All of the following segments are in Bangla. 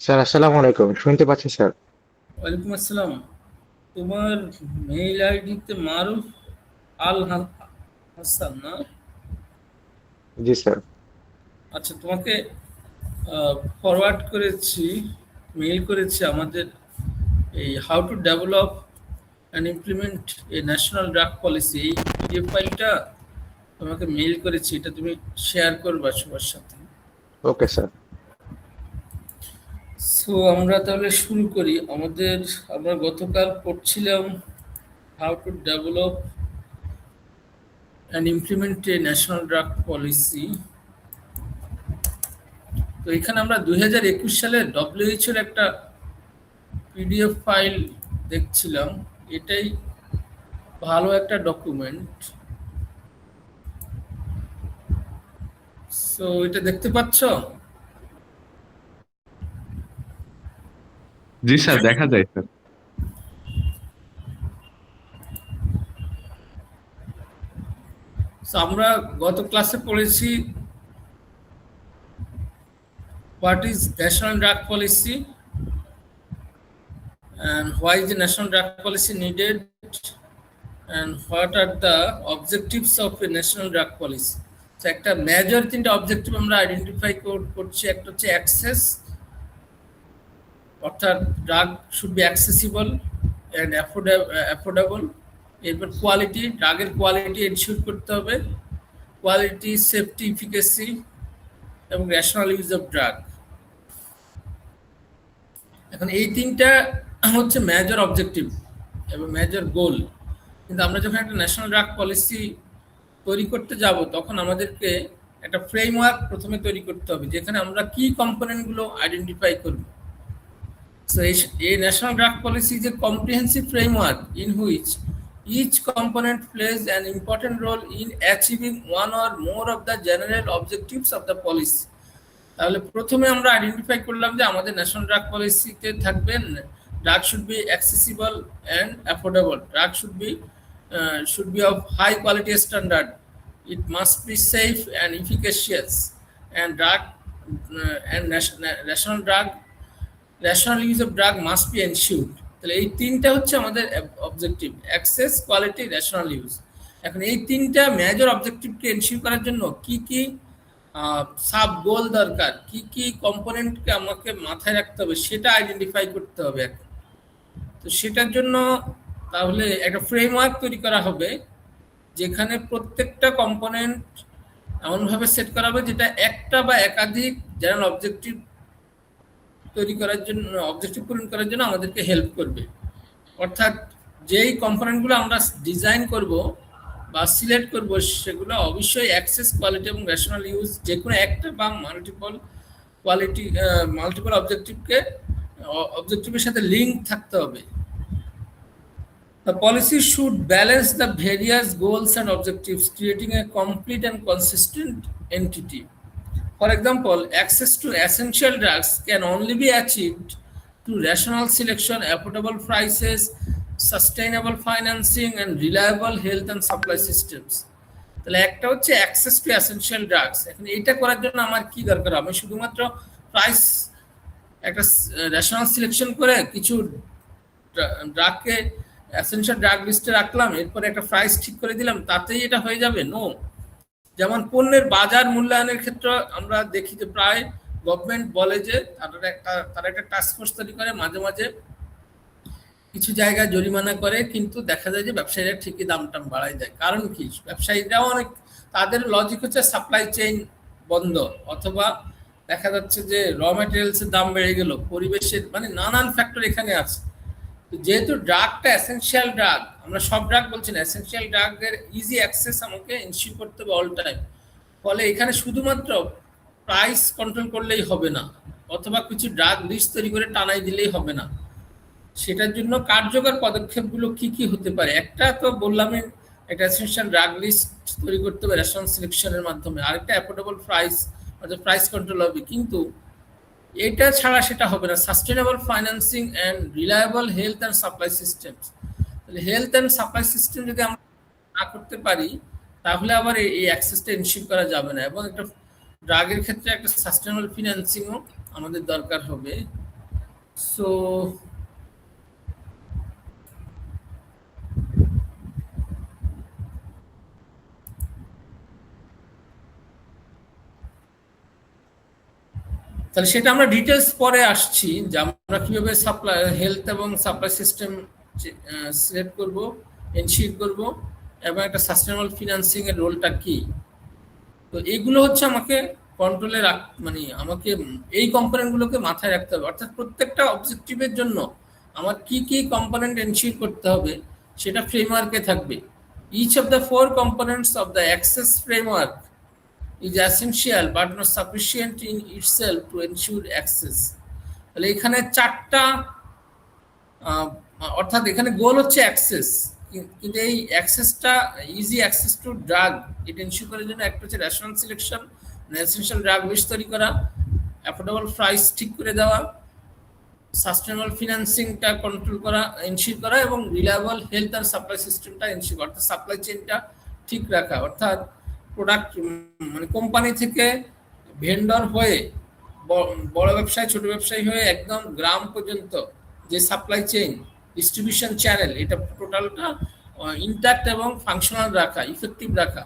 স্যার আসসালামু আলাইকুম। শুনতে পাচ্ছি স্যার। ওয়ালাইকুম আসসালাম। তোমার মেইল আইডিতে মারুফ আল হাসান না? জি স্যার। আচ্ছা, তোমাকে ফরওয়ার্ড করেছি, মেইল করেছি আমাদের এই how to develop and implement a national drug policy, এই পিডিএফ ফাইলটা তোমাকে মেইল করেছি। এটা তুমি শেয়ার করবা সবার সাথে। Okay sir. সো আমরা তাহলে শুরু করি। আমরা গতকাল পড়ছিলাম how to develop and implement a national drug policy. তো এখানে আমরা 2021 সালের ডব্লিউএইচওর একটা পিডিএফ ফাইল দেখছিলাম। এটাই ভালো একটা ডকুমেন্ট। সো এটা দেখতে পাচ্ছ? জি স্যার, দেখা যায় স্যার। সো আমরা গত ক্লাসে পড়েছি what is national drug policy and why is the national drug policy needed and what are the objectives of a national drug policy. So একটা মেজর তিনটা অবজেক্টিভ আমরা আইডেন্টিফাই করছি। একটা হচ্ছে অ্যাক্সেস, অর্থাৎ drug should be accessible and affordable. এরপর কোয়ালিটি, ড্রাগের কোয়ালিটি এনশিওর করতে হবে, কোয়ালিটি, সেফটি, ইফিকেসি এবং ন্যাশনাল ইউজ অফ ড্রাগ। এখন এই তিনটা হচ্ছে মেজর অবজেক্টিভ এবং মেজর গোল। কিন্তু আমরা যখন একটা ন্যাশনাল ড্রাগ পলিসি তৈরি করতে যাব, তখন আমাদেরকে একটা ফ্রেমওয়ার্ক প্রথমে তৈরি করতে হবে, যেখানে আমরা কি কম্পোনেন্টগুলো আইডেন্টিফাই করব। So, a national drug policy is a comprehensive framework in which each component plays an important role in achieving one or more of the general objectives of the policy. তাহলে প্রথমে আমরা আইডেন্টিফাই করলাম যে আমাদের ন্যাশনাল ড্রাগ পলিসিতে থাকবেন drug should be accessible and affordable, drug should be of high quality standard, it must be safe and efficacious, and national use of drug must be ensured. তাহলে এই তিনটা হচ্ছে আমাদের objective: access, quality, national use. এখন এই তিনটা মেজর অবজেক্টিভকে এনশিওর করার জন্য কি কি সাব গোল দরকার, কি কি কম্পোনেন্টকে আমাকে মাথায় রাখতে হবে, সেটা আইডেন্টিফাই করতে হবে এখন। তো সেটার জন্য তাহলে একটা ফ্রেমওয়ার্ক তৈরি করা হবে, যেখানে প্রত্যেকটা কম্পোনেন্ট এমনভাবে সেট করা হবে যেটা একটা বা একাধিক জেনারেল অবজেক্টিভ তৈরি করার জন্য, অবজেক্টিভ পূরণ করার জন্য আমাদেরকে হেল্প করবে। অর্থাৎ যেই কম্পোনেন্টগুলো আমরা ডিজাইন করব বা সিলেক্ট করব, সেগুলো অবশ্যই অ্যাক্সেস, কোয়ালিটি এবং ন্যাশনাল ইউজ, যে কোনো একটা বা মাল্টিপল অবজেক্টিভের সাথে লিঙ্ক থাকতে হবে। The policy should balance the various goals and objectives, creating a complete and consistent entity. For example, access to essential drugs can only be achieved through rational selection, affordable prices, sustainable financing, and reliable health and supply systems. তাহলে একটা হচ্ছে অ্যাক্সেস টু এসেনশিয়াল ড্রাগস। এখন এইটা করার জন্য আমার কি দরকার? আমি শুধুমাত্র প্রাইস, একটা রেশনাল সিলেকশন করে কিছু ড্রাগকে এসেনশিয়াল ড্রাগ লিস্টে রাখলাম, এরপরে একটা প্রাইস ঠিক করে দিলাম, তাতেই এটা হয়ে যাবে? নো। যেমন পণ্যের বাজার মূল্যায়নের ক্ষেত্রে আমরা দেখি যে প্রায় গভর্নমেন্ট বলে যে তারা একটা টাস্ক ফোর্স তৈরি করে, মাঝে মাঝে কিছু জায়গায় জরিমানা করে, কিন্তু দেখা যায় যে ব্যবসায়ীরা ঠিকই দাম টাম বাড়ায় দেয়। কারণ কি? ব্যবসায়ীরাও অনেক, তাদের লজিক হচ্ছে সাপ্লাই চেইন বন্ধ, অথবা দেখা যাচ্ছে যে র ম্যাটেরিয়ালসের দাম বেড়ে গেল, পরিবেশের, মানে নানান ফ্যাক্টর এখানে আছে। যেহেতু ড্রাগটা এসেনশিয়াল ড্রাগ, আমরা সব ড্রাগ বলছি না, এসেনশিয়াল ড্রাগের ইজি অ্যাক্সেস আমাকে ইনশিওর করতে হবে অল টাইম। ফলে এখানে শুধুমাত্র প্রাইস কন্ট্রোল করলেই হবে না, অথবা কিছু ড্রাগ লিস্ট তৈরি করে টানাই দিলেই হবে না। সেটার জন্য কার্যকর পদক্ষেপগুলো কি কি হতে পারে? একটা তো বললামই, একটা এসেনশিয়াল ড্রাগ লিস্ট তৈরি করতে হবে রেশন সিলেকশনের মাধ্যমে, আরেকটা অ্যাফোর্ডেবল প্রাইস, অর্থাৎ প্রাইস কন্ট্রোল হবে। কিন্তু এটা ছাড়া সেটা হবে না। Sustainable financing and reliable health and supply systems. তাহলে হেলথ অ্যান্ড সাপ্লাই সিস্টেম যদি আমরা না করতে পারি, তাহলে আবার এই অ্যাক্সেসটা এনশিওর করা যাবে না। এবং একটা ড্রাগের ক্ষেত্রে একটা সাস্টেনেবল ফিন্যান্সিংও আমাদের দরকার হবে। So তাহলে সেটা আমরা ডিটেলস পরে আসছি যে আমরা কিভাবে সাপ্লাই হেলথ এবং সাপ্লাই সিস্টেম সিলেক্ট করব, এনশিওর করব, এবং একটা সাস্টেনেবল ফিনান্সিং এর রোলটা কি। তো এইগুলো হচ্ছে আমাকে কন্ট্রোলে মানে আমাকে এই কম্পোনেন্টগুলোকে মাথায় রাখতে হবে। অর্থাৎ প্রত্যেকটা অবজেক্টিভের জন্য আমার কি কি কম্পোনেন্ট এনশিওর করতে হবে সেটা ফ্রেমওয়ার্কে থাকবে। Each of the 4 components of the access framework is essential but not sufficient in itself to ensure access। তাহলে এখানে 4টা, অর্থাৎ এখানে গোল হচ্ছে অ্যাক্সেস, কিন্তু এই অ্যাক্সেসটা ইজি অ্যাক্সেস টু ড্রাগ এটা এনশিওর করার জন্য একটা হচ্ছে rational selection, essential drug list তৈরি করা, অ্যাফোর্ডেবল প্রাইস ঠিক করে দেওয়া, সাস্টেনেবল ফিনান্সিংটা কন্ট্রোল করা, এনশিওর করা, এবং রিলায়েবল হেলথ অ্যান্ড সাপ্লাই সিস্টেমটা এনশিওর করা, অর্থাৎ সাপ্লাই চেইনটা ঠিক রাখা। অর্থাৎ প্রোডাক্ট মানে কোম্পানি থেকে ভেন্ডর হয়ে বড় ব্যবসায়ী, ছোট ব্যবসায়ী হয়ে একদম গ্রাম পর্যন্ত যে সাপ্লাই চেইন ডিস্ট্রিবিউশন চ্যানেল, এটা টোটালটা ইনট্যাক্ট এবং ফাংশনাল রাখা, ইফেক্টিভ রাখা।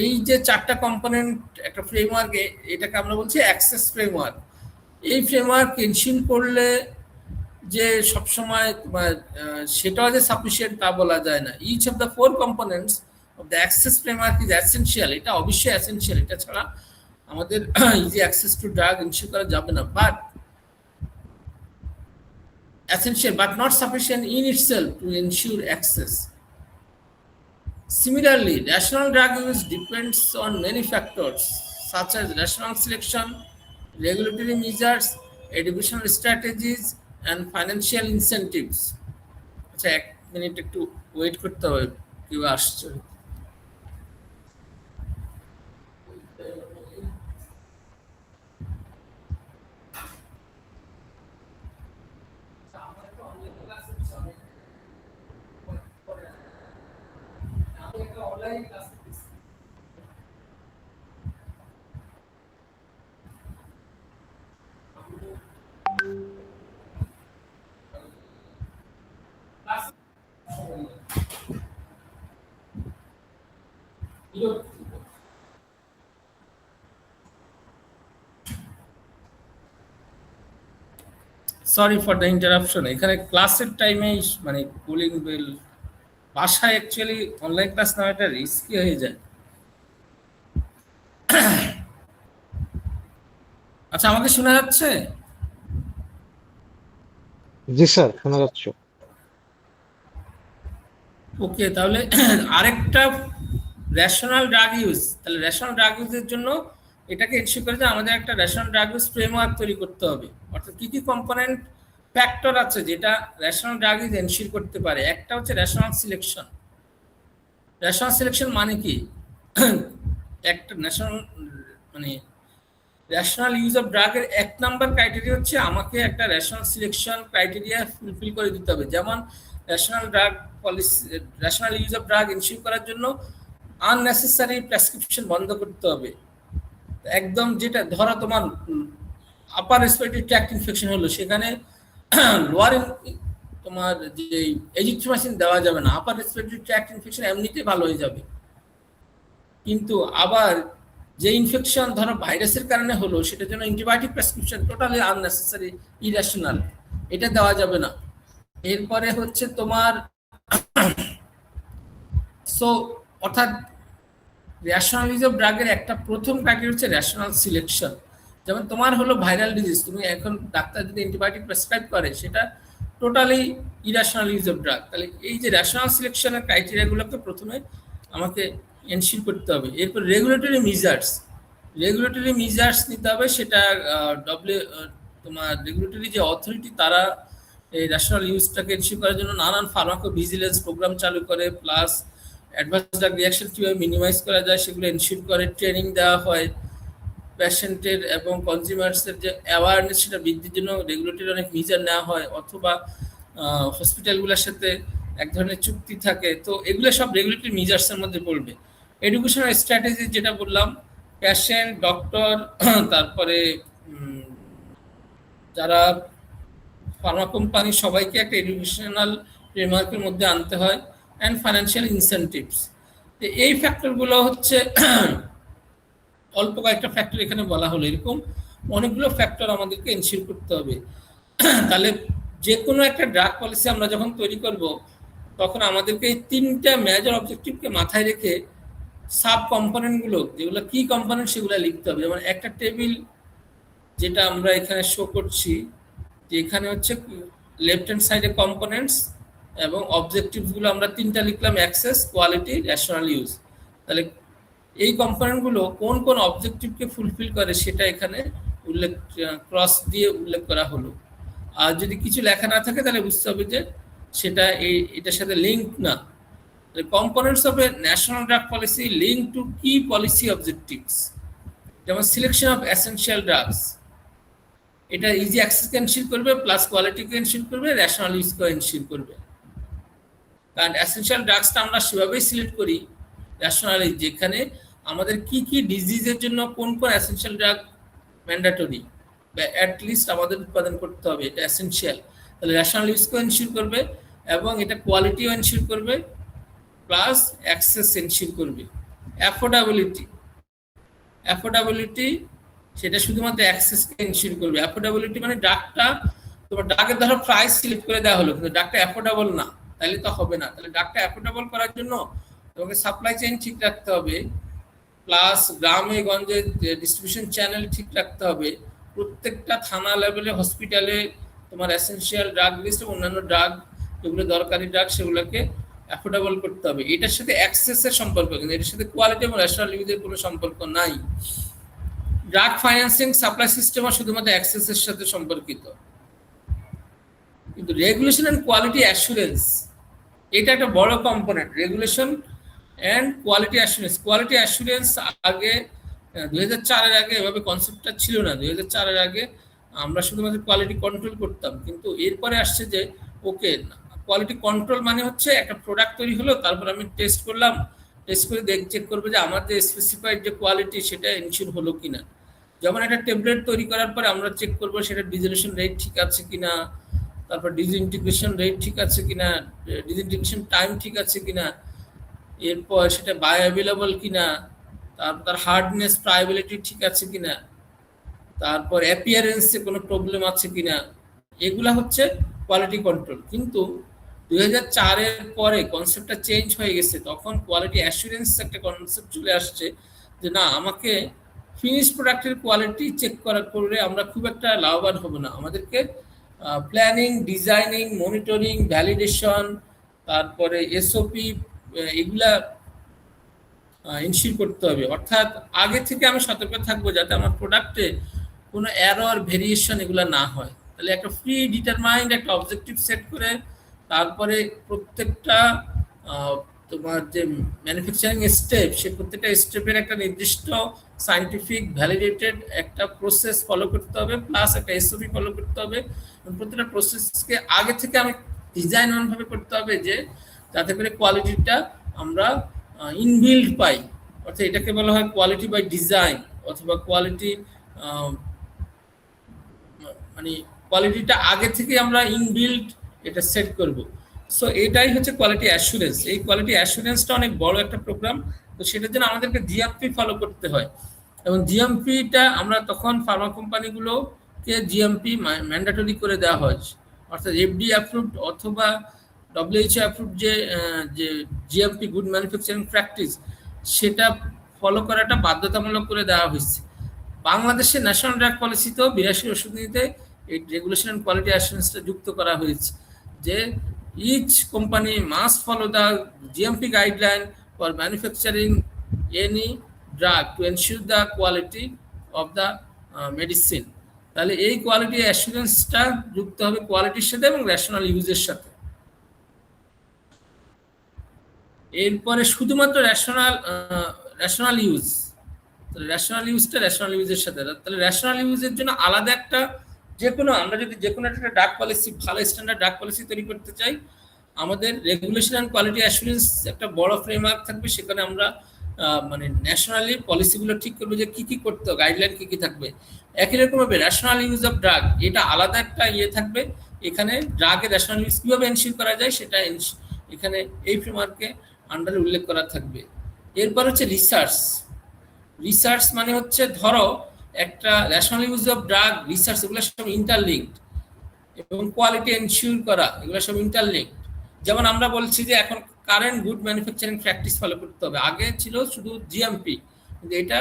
এই যে 4টা কম্পোনেন্ট একটা ফ্রেমওয়ার্কে, এটাকে আমরা বলছি অ্যাক্সেস ফ্রেমওয়ার্ক। এই ফ্রেমওয়ার্ক এনশিওর করলে যে সবসময় সেটাও যে সাফিসিয়েন্ট তা বলা যায় না। Each of the 4 components of the access framework is essential, এটা অবশ্যই এসেনশিয়াল, এটা ছাড়া আমাদের easy access to drug ensure করা যাবে না। But essential but not sufficient in itself to ensure access. Similarly, rational drug use depends on many factors such as rational selection, regulatory measures, educational strategies, and financial incentives. আচ্ছা, 1 মিনিট একটু ওয়েট করতে হবে, কেউ আসছে। Sorry for the interruption. এখানে ক্লাসের টাইমেই মানে কুলিং বেল, বাসায় অ্যাকচুয়ালি অনলাইন ক্লাস নেওয়াটা রিস্কি হয়ে যায়। আচ্ছা, আমাকে শোনা যাচ্ছে? জি স্যার, শোনা যাচ্ছে। ওকে, তাহলে আরেকটা রেশনাল ড্রাগ ইউজ। তাহলে রেশনাল ড্রাগ ইউজের জন্য এটাকে এনশিওর করে যে আমাদের একটা রেশনাল ড্রাগ ইউজ ফ্রেমওয়ার্ক তৈরি করতে হবে। অর্থাৎ কি কি কম্পোনেন্ট ফ্যাক্টর আছে যেটা রেশনাল ড্রাগ ইউজ এনশিওর করতে পারে। একটা হচ্ছে রেশনাল সিলেকশন। রেশনাল সিলেকশন মানে কি? একটা ন্যাশনাল মানে রেশনাল ইউজ অফ ড্রাগের 1 নাম্বার ক্রাইটেরিয়া হচ্ছে আমাকে একটা রেশনাল সিলেকশন ক্রাইটেরিয়া ফুলফিল করে দিতে হবে। যেমন rational drug policy, rational use of drug ensure করার জন্য আননেসেসারি প্রেসক্রিপশন বন্ধ করতে হবে। একদম যেটা ধরো তোমার আপার রেসপিরেটরি ট্র্যাক্ট ইনফেকশন হলো, সেখানে লোয়ার তোমার যে এজিথ্রোমাইসিন দেওয়া যাবে না। আপার রেসপিরেটরি ট্র্যাক্ট ইনফেকশন এমনিতেই ভালো হয়ে যাবে, কিন্তু আবার যে ইনফেকশন ধরো ভাইরাসের কারণে হলো, সেটার জন্য antibiotic prescription totally unnecessary, irrational, এটা দেওয়া যাবে না। এরপরে হচ্ছে তোমার সো অর্থাৎ রেশনাল ইউজ অফ ড্রাগের একটা প্রথম ক্রাইটেরিয়া হচ্ছে রেশনাল সিলেকশন। যেমন তোমার হলো ভাইরাল ডিজিজ, তুমি এখন ডাক্তার যদি অ্যান্টিবায়োটিক প্রেসক্রাইব করে, সেটা totally irrational use of drug. তাহলে এই যে রেশনাল সিলেকশনের ক্রাইটেরিয়াগুলোকে প্রথমে আমাকে এনশিওর করতে হবে। এরপর রেগুলেটরি মেজার্স, রেগুলেটরি মেজার্স নিতে হবে। সেটা তোমার রেগুলেটরি যে অথরিটি, তারা এই রেশনাল ইউজটাকে এনশিওর করার জন্য নানান ফার্মাকো ভিজিলেন্স প্রোগ্রাম চালু করে, প্লাস অ্যাডভান্স ড্রাগ রিঅ্যাকশন কীভাবে মিনিমাইজ করা যায় সেগুলো এনশিওর করে, ট্রেনিং দেওয়া হয়। পেশেন্টের এবং কনজিউমার্সের যে অ্যাওয়ারনেস, সেটা বৃদ্ধির জন্য রেগুলেটরি অনেক মেজার নেওয়া হয়, অথবা হসপিটালগুলোর সাথে এক ধরনের চুক্তি থাকে। তো এগুলো সব রেগুলেটরি মেজার্সের মধ্যে পড়বে। এডুকেশনাল স্ট্র্যাটেজি যেটা বললাম, পেশেন্ট, ডক্টর, তারপরে যারা ফার্মা কোম্পানি সবাইকে একটা এডুকেশনাল ফ্রেমওয়ার্কের মধ্যে আনতে হয়, অ্যান্ড ফাইন্যান্সিয়াল ইনসেন্টিভস। তো এই ফ্যাক্টরগুলো হচ্ছে অল্প কয়েকটা ফ্যাক্টর এখানে বলা হলো, এরকম অনেকগুলো ফ্যাক্টর আমাদেরকে এনশিওর করতে হবে। তাহলে যে কোনো একটা ড্রাগ পলিসি আমরা যখন তৈরি করব, তখন আমাদেরকে এই তিনটা মেজর অবজেক্টিভকে মাথায় রেখে সাব কম্পোনেন্টগুলো, যেগুলো কি কম্পোনেন্ট, সেগুলো লিখতে হবে। যেমন একটা টেবিল যেটা আমরা এখানে শো করছি, যে এখানে হচ্ছে লেফট হ্যান্ড সাইডে কম্পোনেন্টস এবং অবজেক্টিভসগুলো আমরা তিনটা লিখলাম, অ্যাক্সেস, কোয়ালিটি, রেশনাল ইউজ। তাহলে এই কম্পোনেন্টগুলো কোন কোন অবজেক্টিভকে ফুলফিল করে সেটা এখানে উল্লেখ, ক্রস দিয়ে উল্লেখ করা হলো। আর যদি কিছু লেখা না থাকে তাহলে বুঝতে হবে যে সেটা এটার সাথে লিঙ্ক না। Components of a national drug policy link to কি পলিসি অবজেক্টিভস, যেমন সিলেকশন অফ এসেনশিয়াল ড্রাগস, এটা ইজি অ্যাক্সেসকে এনশিওর করবে, প্লাস কোয়ালিটিকে এনশিওর করবে, রেশনাল ইউজকে এনশিওর করবে। কারণ এসেনশিয়াল ড্রাগসটা আমরা সেভাবেই সিলেক্ট করি রেশনালি, যেখানে আমাদের কি কি ডিজিজের জন্য কোন কোন এসেনশিয়াল ড্রাগ ম্যান্ডেটরি বা অ্যাটলিস্ট আমাদের উৎপাদন করতে হবে, এটা এসেনশিয়াল। তাহলে রেশনাল ইউজকেও এনশিওর করবে এবং এটা কোয়ালিটিও এনশিওর করবে, প্লাস অ্যাক্সেস এনশিওর করবে। অ্যাফোর্ডেবিলিটি সেটা শুধুমাত্র অ্যাক্সেসকে এনশিওর করবে। অ্যাফোর্ডেবিলিটি মানে ড্রাগটা, তোমার ড্রাগের ধরো প্রাইস সিলেক্ট করে দেওয়া হলো, কিন্তু ড্রাগটা অ্যাফোর্ডেবল না, তাহলে তো হবে না। তাহলে ড্রাগটা অ্যাফোর্ডেবল করার জন্য তোমাকে সাপ্লাই চেইন ঠিক রাখতে হবে, প্লাস গ্রামে গঞ্জে ডিস্ট্রিবিউশন চ্যানেল ঠিক রাখতে হবে। প্রত্যেকটা থানা লেভেলে, হসপিটালে তোমার এসেনশিয়াল ড্রাগ লিস্ট এবং অন্যান্য ড্রাগ যেগুলো দরকারি ড্রাগ সেগুলোকে অ্যাফোর্ডেবল করতে হবে। এটার সাথে অ্যাক্সেসের সম্পর্ক, কিন্তু এটার সাথে কোয়ালিটি এবং রেশনাল ইউজের কোনো সম্পর্ক নাই। ড্রাগ ফাইন্যান্সিং সাপ্লাই সিস্টেমও শুধুমাত্র অ্যাক্সেসের সাথে সম্পর্কিত। কিন্তু রেগুলেশন অ্যান্ড কোয়ালিটি অ্যাসুরেন্স, এটা একটা বড় component. Regulation and quality assurance. Quality assurance আগে 2004-এর আগে এভাবে কনসেপ্টটা ছিল না। 2004-এর আগে আমরা শুধুমাত্র কোয়ালিটি কন্ট্রোল করতাম, কিন্তু এরপরে আসছে যে ওকে, কোয়ালিটি কন্ট্রোল মানে হচ্ছে একটা প্রোডাক্ট তৈরি হলো, তারপর আমি টেস্ট করলাম, টেস্ট করে চেক করবো যে আমার যে স্পেসিফাইড যে কোয়ালিটি সেটা এনশিওর হলো কিনা। যেমন একটা ট্যাবলেট তৈরি করার পরে আমরা চেক করবো সেটা ডিজলিউশন রেট ঠিক আছে কিনা, তারপর ডিসইন্টিগ্রেশন রেট ঠিক আছে কিনা, ডিসইন্টিগ্রেশন টাইম ঠিক আছে কিনা, এরপর সেটা বায়োঅ্যাভেলেবল কিনা, তারপর তার হার্ডনেস, ফ্রাইবিলিটি ঠিক আছে কিনা, তারপর অ্যাপিয়ারেন্সে কোনো প্রবলেম আছে কিনা, এগুলা হচ্ছে কোয়ালিটি কন্ট্রোল। কিন্তু 2004-এর পরে কনসেপ্টটা চেঞ্জ হয়ে গেছে, তখন কোয়ালিটি অ্যাসুরেন্স একটা কনসেপ্ট চলে আসছে যে না, আমাকে ফিনিশ প্রোডাক্টের কোয়ালিটি চেক করা করলে আমরা খুব একটা লাভবান হব না, আমাদেরকে প্ল্যানিং, ডিজাইনিং, মনিটরিং, ভ্যালিডেশন, তারপরে এসওপি, এগুলা ইনশিওর করতে হবে। অর্থাৎ আগে থেকে আমি সতর্ক থাকবো যাতে আমার প্রোডাক্টে কোনো এরর, ভেরিয়েশন এগুলো না হয়। তাহলে একটা ফ্রি ডিটারমাইন্ড একটা অবজেক্টিভ সেট করে তারপরে প্রত্যেকটা তোমার যে ম্যানুফ্যাকচারিং স্টেপ, সে প্রত্যেকটা স্টেপের একটা নির্দিষ্ট সায়েন্টিফিক ভ্যালিডেটেড একটা প্রসেস ফলো করতে হবে, প্লাস একটা এসওপি ফলো করতে হবে। প্রত্যেকটা প্রসেসকে আগে থেকে আমি ডিজাইন এমনভাবে করতে হবে যে যাতে করে কোয়ালিটিটা আমরা ইনবিল্ড পাই। অর্থাৎ এটাকে বলা হয় কোয়ালিটি বাই ডিজাইন, অথবা কোয়ালিটি, মানে কোয়ালিটিটা আগে থেকে আমরা ইনবিল্ড এটা সেট করব। সো এটাই হচ্ছে কোয়ালিটি অ্যাসুরেন্স। এই কোয়ালিটি অ্যাসুরেন্সটা অনেক বড় একটা প্রোগ্রাম, তো সেটার জন্য আমাদেরকে জিএমপি ফলো করতে হয়। এবং জিএমপিটা আমরা তখন ফার্মা কোম্পানিগুলোকে জিএমপি ম্যান্ডেটরি করে দেওয়া হয়, অর্থাৎ এফডি অ্যাপ্রুভড অথবা ডব্লিউএইচও অ্যাপ্রুভড যে জিএমপি, গুড ম্যানুফ্যাকচারিং প্র্যাকটিস, সেটা ফলো করাটা বাধ্যতামূলক করে দেওয়া হয়েছে। বাংলাদেশের ন্যাশনাল ড্রাগ পলিসিতেও 82 ওষুধ নীতিতে এই রেগুলেশন অ্যান্ড কোয়ালিটি অ্যাসুরেন্সটা যুক্ত করা হয়েছে যে each company must follow the GMP guideline for manufacturing any drug to ensure the quality of the medicine. তাহলে এই কোয়ালিটি অ্যাসুরেন্সটা যুক্ত হবে কোয়ালিটির সাথে এবং রেশনাল ইউজের সাথে। এরপরে শুধুমাত্র রেশনাল ইউজ, রেশনাল ইউজটা রেশনাল ইউজের সাথে। তাহলে রেশনাল ইউজের জন্য আলাদা একটা, যে কোনো আমরা যদি যে কোনো একটা ড্রাগ পলিসি, ভালো স্ট্যান্ডার্ড ড্রাগ পলিসি তৈরি করতে চাই, আমাদের রেগুলেশন অ্যান্ড কোয়ালিটি অ্যাসুরেন্স একটা বড় ফ্রেমওয়ার্ক থাকবে। সেখানে আমরা মানে ন্যাশনালি পলিসিগুলো ঠিক করবো যে কী কী করতে হবে, গাইডলাইন কী কী থাকবে। একই রকমভাবে রেশনাল ইউজ অফ ড্রাগ, এটা আলাদা একটা ইয়ে থাকবে। এখানে ড্রাগের রেশনাল ইউজ কিভাবে এনশিওর করা যায় সেটা এখানে এই ফ্রেমওয়ার্কে আন্ডারে উল্লেখ করা থাকবে। এরপর হচ্ছে রিসার্চ। রিসার্চ মানে হচ্ছে ধরো একটা rational use of drug research, এগুলো সব ইন্টারলিঙ্কড, এবং কোয়ালিটি এনশিওর করা এগুলো সব ইন্টারলিঙ্কড। যেমন আমরা বলছি যে এখন current good manufacturing practice follow করতে হবে, আগে ছিল শুধু জিএমপি, কিন্তু এটা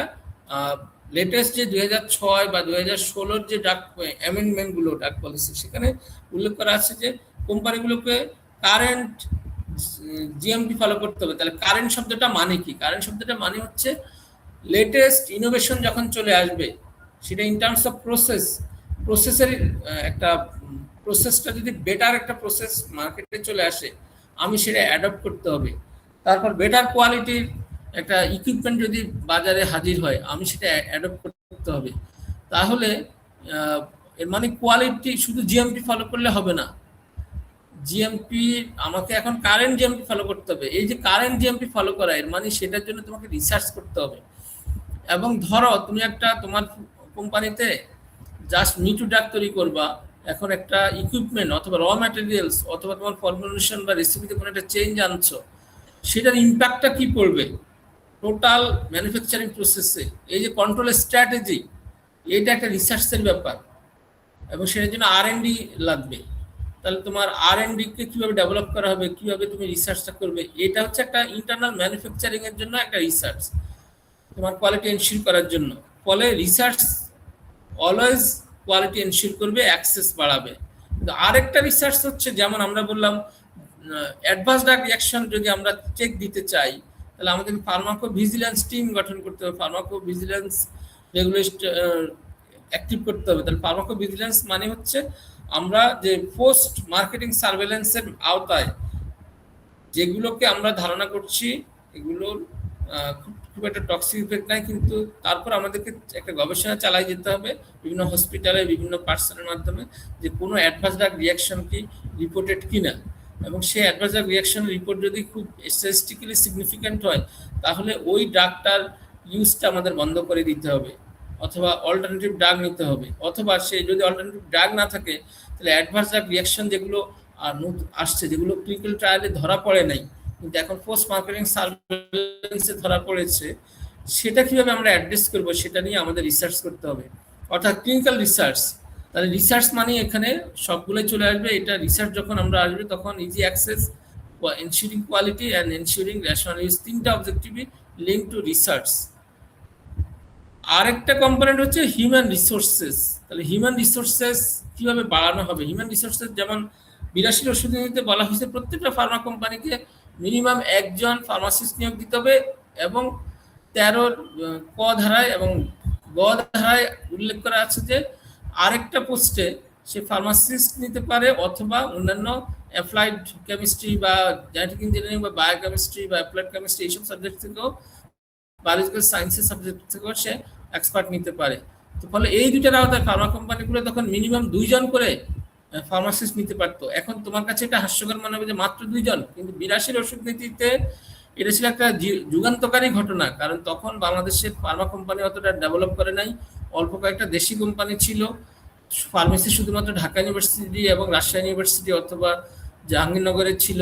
লেটেস্ট যে 2006 বা 2016 যে ড্রাগ অ্যামেন্ডমেন্টগুলো ড্রাগ পলিসি, সেখানে উল্লেখ করা আছে যে কোম্পানিগুলোকে কারেন্ট জিএমপি ফলো করতে হবে। তাহলে কারেন্ট শব্দটা মানে কি? কারেন্ট শব্দটা মানে হচ্ছে লেটেস্ট ইনোভেশন যখন চলে আসবে, সেটা ইন টার্মস অফ প্রসেসের একটা প্রসেসটা যদি বেটার একটা প্রসেস মার্কেটে চলে আসে, আমি সেটা অ্যাডপ্ট করতে হবে। তারপর বেটার কোয়ালিটির একটা ইকুইপমেন্ট যদি বাজারে হাজির হয়, আমি সেটা অ্যাডপ্ট করতে হবে। তাহলে এর মানে কোয়ালিটি শুধু জিএমপি ফলো করলে হবে না, জিএমপি আমাকে এখন কারেন্ট জিএমপি ফলো করতে হবে। এই যে কারেন্ট জিএমপি ফলো করা, এর মানে সেটার জন্য তোমাকে রিসার্চ করতে হবে। এবং ধরো তুমি একটা তোমার কোম্পানিতে জাস্ট মিটু ড্রাগ তৈরি করবা, এখন একটা ইকুইপমেন্ট অথবা র ম্যাটেরিয়ালস অথবা তোমার ফর্মুলেশন বা রেসিপিতে কোনো একটা চেঞ্জ আনছো, সেটার ইম্প্যাক্টটা কি পড়বে টোটাল ম্যানুফ্যাকচারিং প্রসেসে। এই যে কন্ট্রোল স্ট্র্যাটেজি, এটা একটা রিসার্চের ব্যাপার, এবং সেটার জন্য R&D লাগবে। তাহলে তোমার R&D কে কিভাবে ডেভেলপ করা হবে, কিভাবে তুমি রিসার্চটা করবে, এটা হচ্ছে একটা ইন্টারনাল ম্যানুফ্যাকচারিং এর জন্য একটা রিসার্চ, তোমার কোয়ালিটি এনশিওর করার জন্য। ফলে রিসার্চ অলওয়েজ কোয়ালিটি এনশিওর করবে, অ্যাক্সেস বাড়াবে। কিন্তু আরেকটা রিসার্চ হচ্ছে, যেমন আমরা বললাম অ্যাডভান্স ড্রাগ রিঅ্যাকশন যদি আমরা চেক দিতে চাই, তাহলে আমাদের ফার্মাকো ভিজিলেন্স টিম গঠন করতে হবে, ফার্মাকো ভিজিলেন্স রেগুলেশন অ্যাক্টিভ করতে হবে। তাহলে ফার্মাকো ভিজিলেন্স মানে হচ্ছে আমরা যে পোস্ট মার্কেটিং সার্ভেলেন্সের আওতায় যেগুলোকে আমরা ধারণা করছি এগুলোর খুব একটা টক্সিক ইফেক্ট নাই, কিন্তু তারপর আমাদেরকে একটা গবেষণা চালাই যেতে হবে বিভিন্ন হসপিটালে বিভিন্ন পার্সনের মাধ্যমে, যে কোনো অ্যাডভান্স ড্রাগ রিঅ্যাকশন কি রিপোর্টেড কিনা, এবং সেই অ্যাডভান্স ড্রাগ রিঅ্যাকশন রিপোর্ট যদি খুব স্ট্যাটিস্টিক্যালি সিগনিফিক্যান্ট হয়, তাহলে ওই ড্রাগটার ইউজটা আমাদের বন্ধ করে দিতে হবে, অথবা অল্টারনেটিভ ড্রাগ নিতে হবে। অথবা সে যদি অল্টারনেটিভ ড্রাগ না থাকে, তাহলে অ্যাডভান্স ড্রাগ রিঅ্যাকশন যেগুলো আসছে, যেগুলো ক্লিনিক্যাল ট্রায়ালে ধরা পড়ে নাই কিন্তু এখন পোস্ট মার্কেটিং সার্ভেলেন্সে ধরা পড়েছে, সেটা কিভাবে আমরা অ্যাড্রেস করব, সেটা নিয়ে আমাদের রিসার্চ করতে হবে, অর্থাৎ ক্লিনিক্যাল রিসার্চ। তাহলে রিসার্চ মানে এখানে সবগুলোই চলে আসবে। এটা রিসার্চ যখন আমরা আসবে, তখন easy access, ensuring quality and ensuring rational use, তিনটা অবজেক্টিভই লিঙ্ক টু রিসার্চ। আরেকটা কম্পোনেন্ট হচ্ছে হিউম্যান রিসোর্সেস। তাহলে হিউম্যান রিসোর্সেস কিভাবে বাড়ানো হবে? হিউম্যান রিসোর্সেস যেমন 82 ওষুধ নীতিতে বলা হয়েছে প্রত্যেকটা ফার্মা কোম্পানিকে মিনিমাম একজন ফার্মাসিস্ট নিয়োগ দিতে হবে, এবং 13 ক ধারায় এবং গ ধারায় উল্লেখ করা আছে যে আরেকটা পোস্টে সে ফার্মাসিস্ট নিতে পারে, অথবা অন্যান্য অ্যাপ্লাইড কেমিস্ট্রি বা জেনেটিক ইঞ্জিনিয়ারিং বা বায়োকেমিস্ট্রি বা অ্যাপ্লাইড কেমিস্ট্রি এইসব সাবজেক্ট থেকেও, বায়োলজিক্যাল সায়েন্সের সাবজেক্ট থেকেও সে এক্সপার্ট নিতে পারে। তো ফলে এই দুইটার আওতায় ফার্মা কোম্পানিগুলো তখন মিনিমাম 2 জন করে ফার্মাসিস্ট নিতে পারতো। এখন তোমার কাছে এটা হাস্যকর মনে হবে যে মাত্র 2 জন, কিন্তু 82 ওষুধ নীতিতে এটা ছিল একটা যুগান্তকারী ঘটনা, কারণ তখন বাংলাদেশের ফার্মা কোম্পানি অতটা ডেভেলপ করে নাই, অল্প কয়েকটা দেশি কোম্পানি ছিল। ফার্মেসি শুধুমাত্র ঢাকা ইউনিভার্সিটি এবং রাজশাহী ইউনিভার্সিটি অথবা জাহাঙ্গীরনগরের ছিল,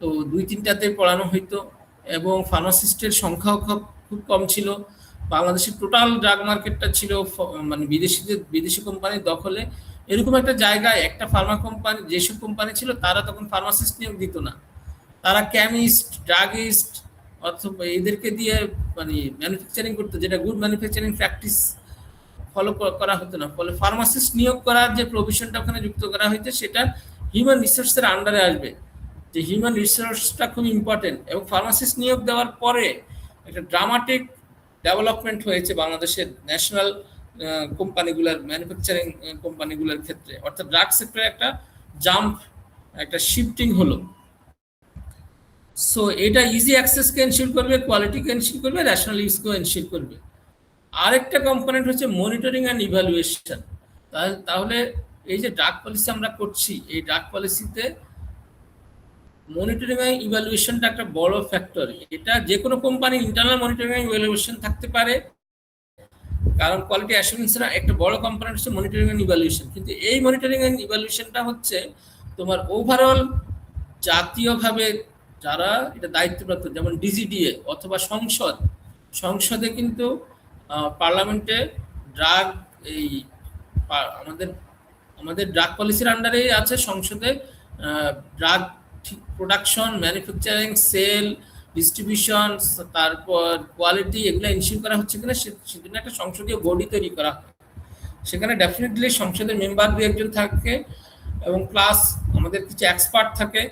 তো 2-3টাতে পড়ানো হইতো, এবং ফার্মাসিস্টের সংখ্যাও খুব কম ছিল। বাংলাদেশের টোটাল ড্রাগ মার্কেটটা ছিল মানে বিদেশি কোম্পানির দখলে। এরকম একটা জায়গায় একটা ফার্মা কোম্পানি, যেসব কোম্পানি ছিল তারা তখন ফার্মাসিস্ট নিয়োগ দিত না, তারা কেমিস্ট, ড্রাগিস্ট অথবা এদেরকে দিয়ে মানে ম্যানুফ্যাকচারিং করতো, যেটা গুড ম্যানুফ্যাকচারিং প্র্যাকটিস ফলো করা হতো না। ফলে ফার্মাসিস্ট নিয়োগ করার যে প্রভিশনটা ওখানে যুক্ত করা হয়েছে, সেটা হিউম্যান রিসোর্সের আন্ডারে আসবে, যে হিউম্যান রিসোর্সটা খুব ইম্পর্টেন্ট। এবং ফার্মাসিস্ট নিয়োগ দেওয়ার পরে একটা ড্রামাটিক ডেভেলপমেন্ট হয়েছে বাংলাদেশের ন্যাশনাল কোম্পানিগুলোর, ম্যানুফ্যাকচারিং কোম্পানিগুলোর ক্ষেত্রে, অর্থাৎ ড্রাগ সেক্টরে একটা জাম্প, একটা শিফটিং হলো। সো এটা ইজি অ্যাক্সেসকে এনশিওর করবে, কোয়ালিটিকে এনশিওর করবে, রেশনাল ইউজকেও এনশিওর করবে। আরেকটা কম্পোনেন্ট হচ্ছে মনিটরিং অ্যান্ড ইভ্যালুয়েশন। তাহলে এই যে ড্রাগ পলিসি আমরা করছি, এই ড্রাগ পলিসিতে মনিটরিং অ্যান্ড ইভ্যালুয়েশনটা একটা বড় ফ্যাক্টর। এটা যে কোনো company internal monitoring and evaluation থাকতে পারে, কারণ কোয়ালিটি অ্যাসুরেন্সের একটা বড় কম্পোনেন্ট হচ্ছে মনিটরিং এন্ড ইভ্যালুয়েশন, কিন্তু এই মনিটরিং এন্ড ইভ্যালুয়েশনটা হচ্ছে তোমার ওভারঅল জাতীয়ভাবে যারা এটা দায়িত্বপ্রাপ্ত, যেমন ডিজিডিএ অথবা সংসদে কিন্তু পার্লামেন্টে ড্রাগ এই আমাদের আমাদের ড্রাগ পলিসির আন্ডারেই আছে সংসদে drug production, manufacturing, sale, distribution, তারপর কোয়ালিটি, এগুলো ইনশিওর করা হচ্ছে কিনা সেজন্য একটা সংসদীয় বডি তৈরি করা হয়। সেখানে ডেফিনেটলি সংসদের মেম্বার দু একজন থাকে এবং প্লাস আমাদের কিছু এক্সপার্ট থাকে,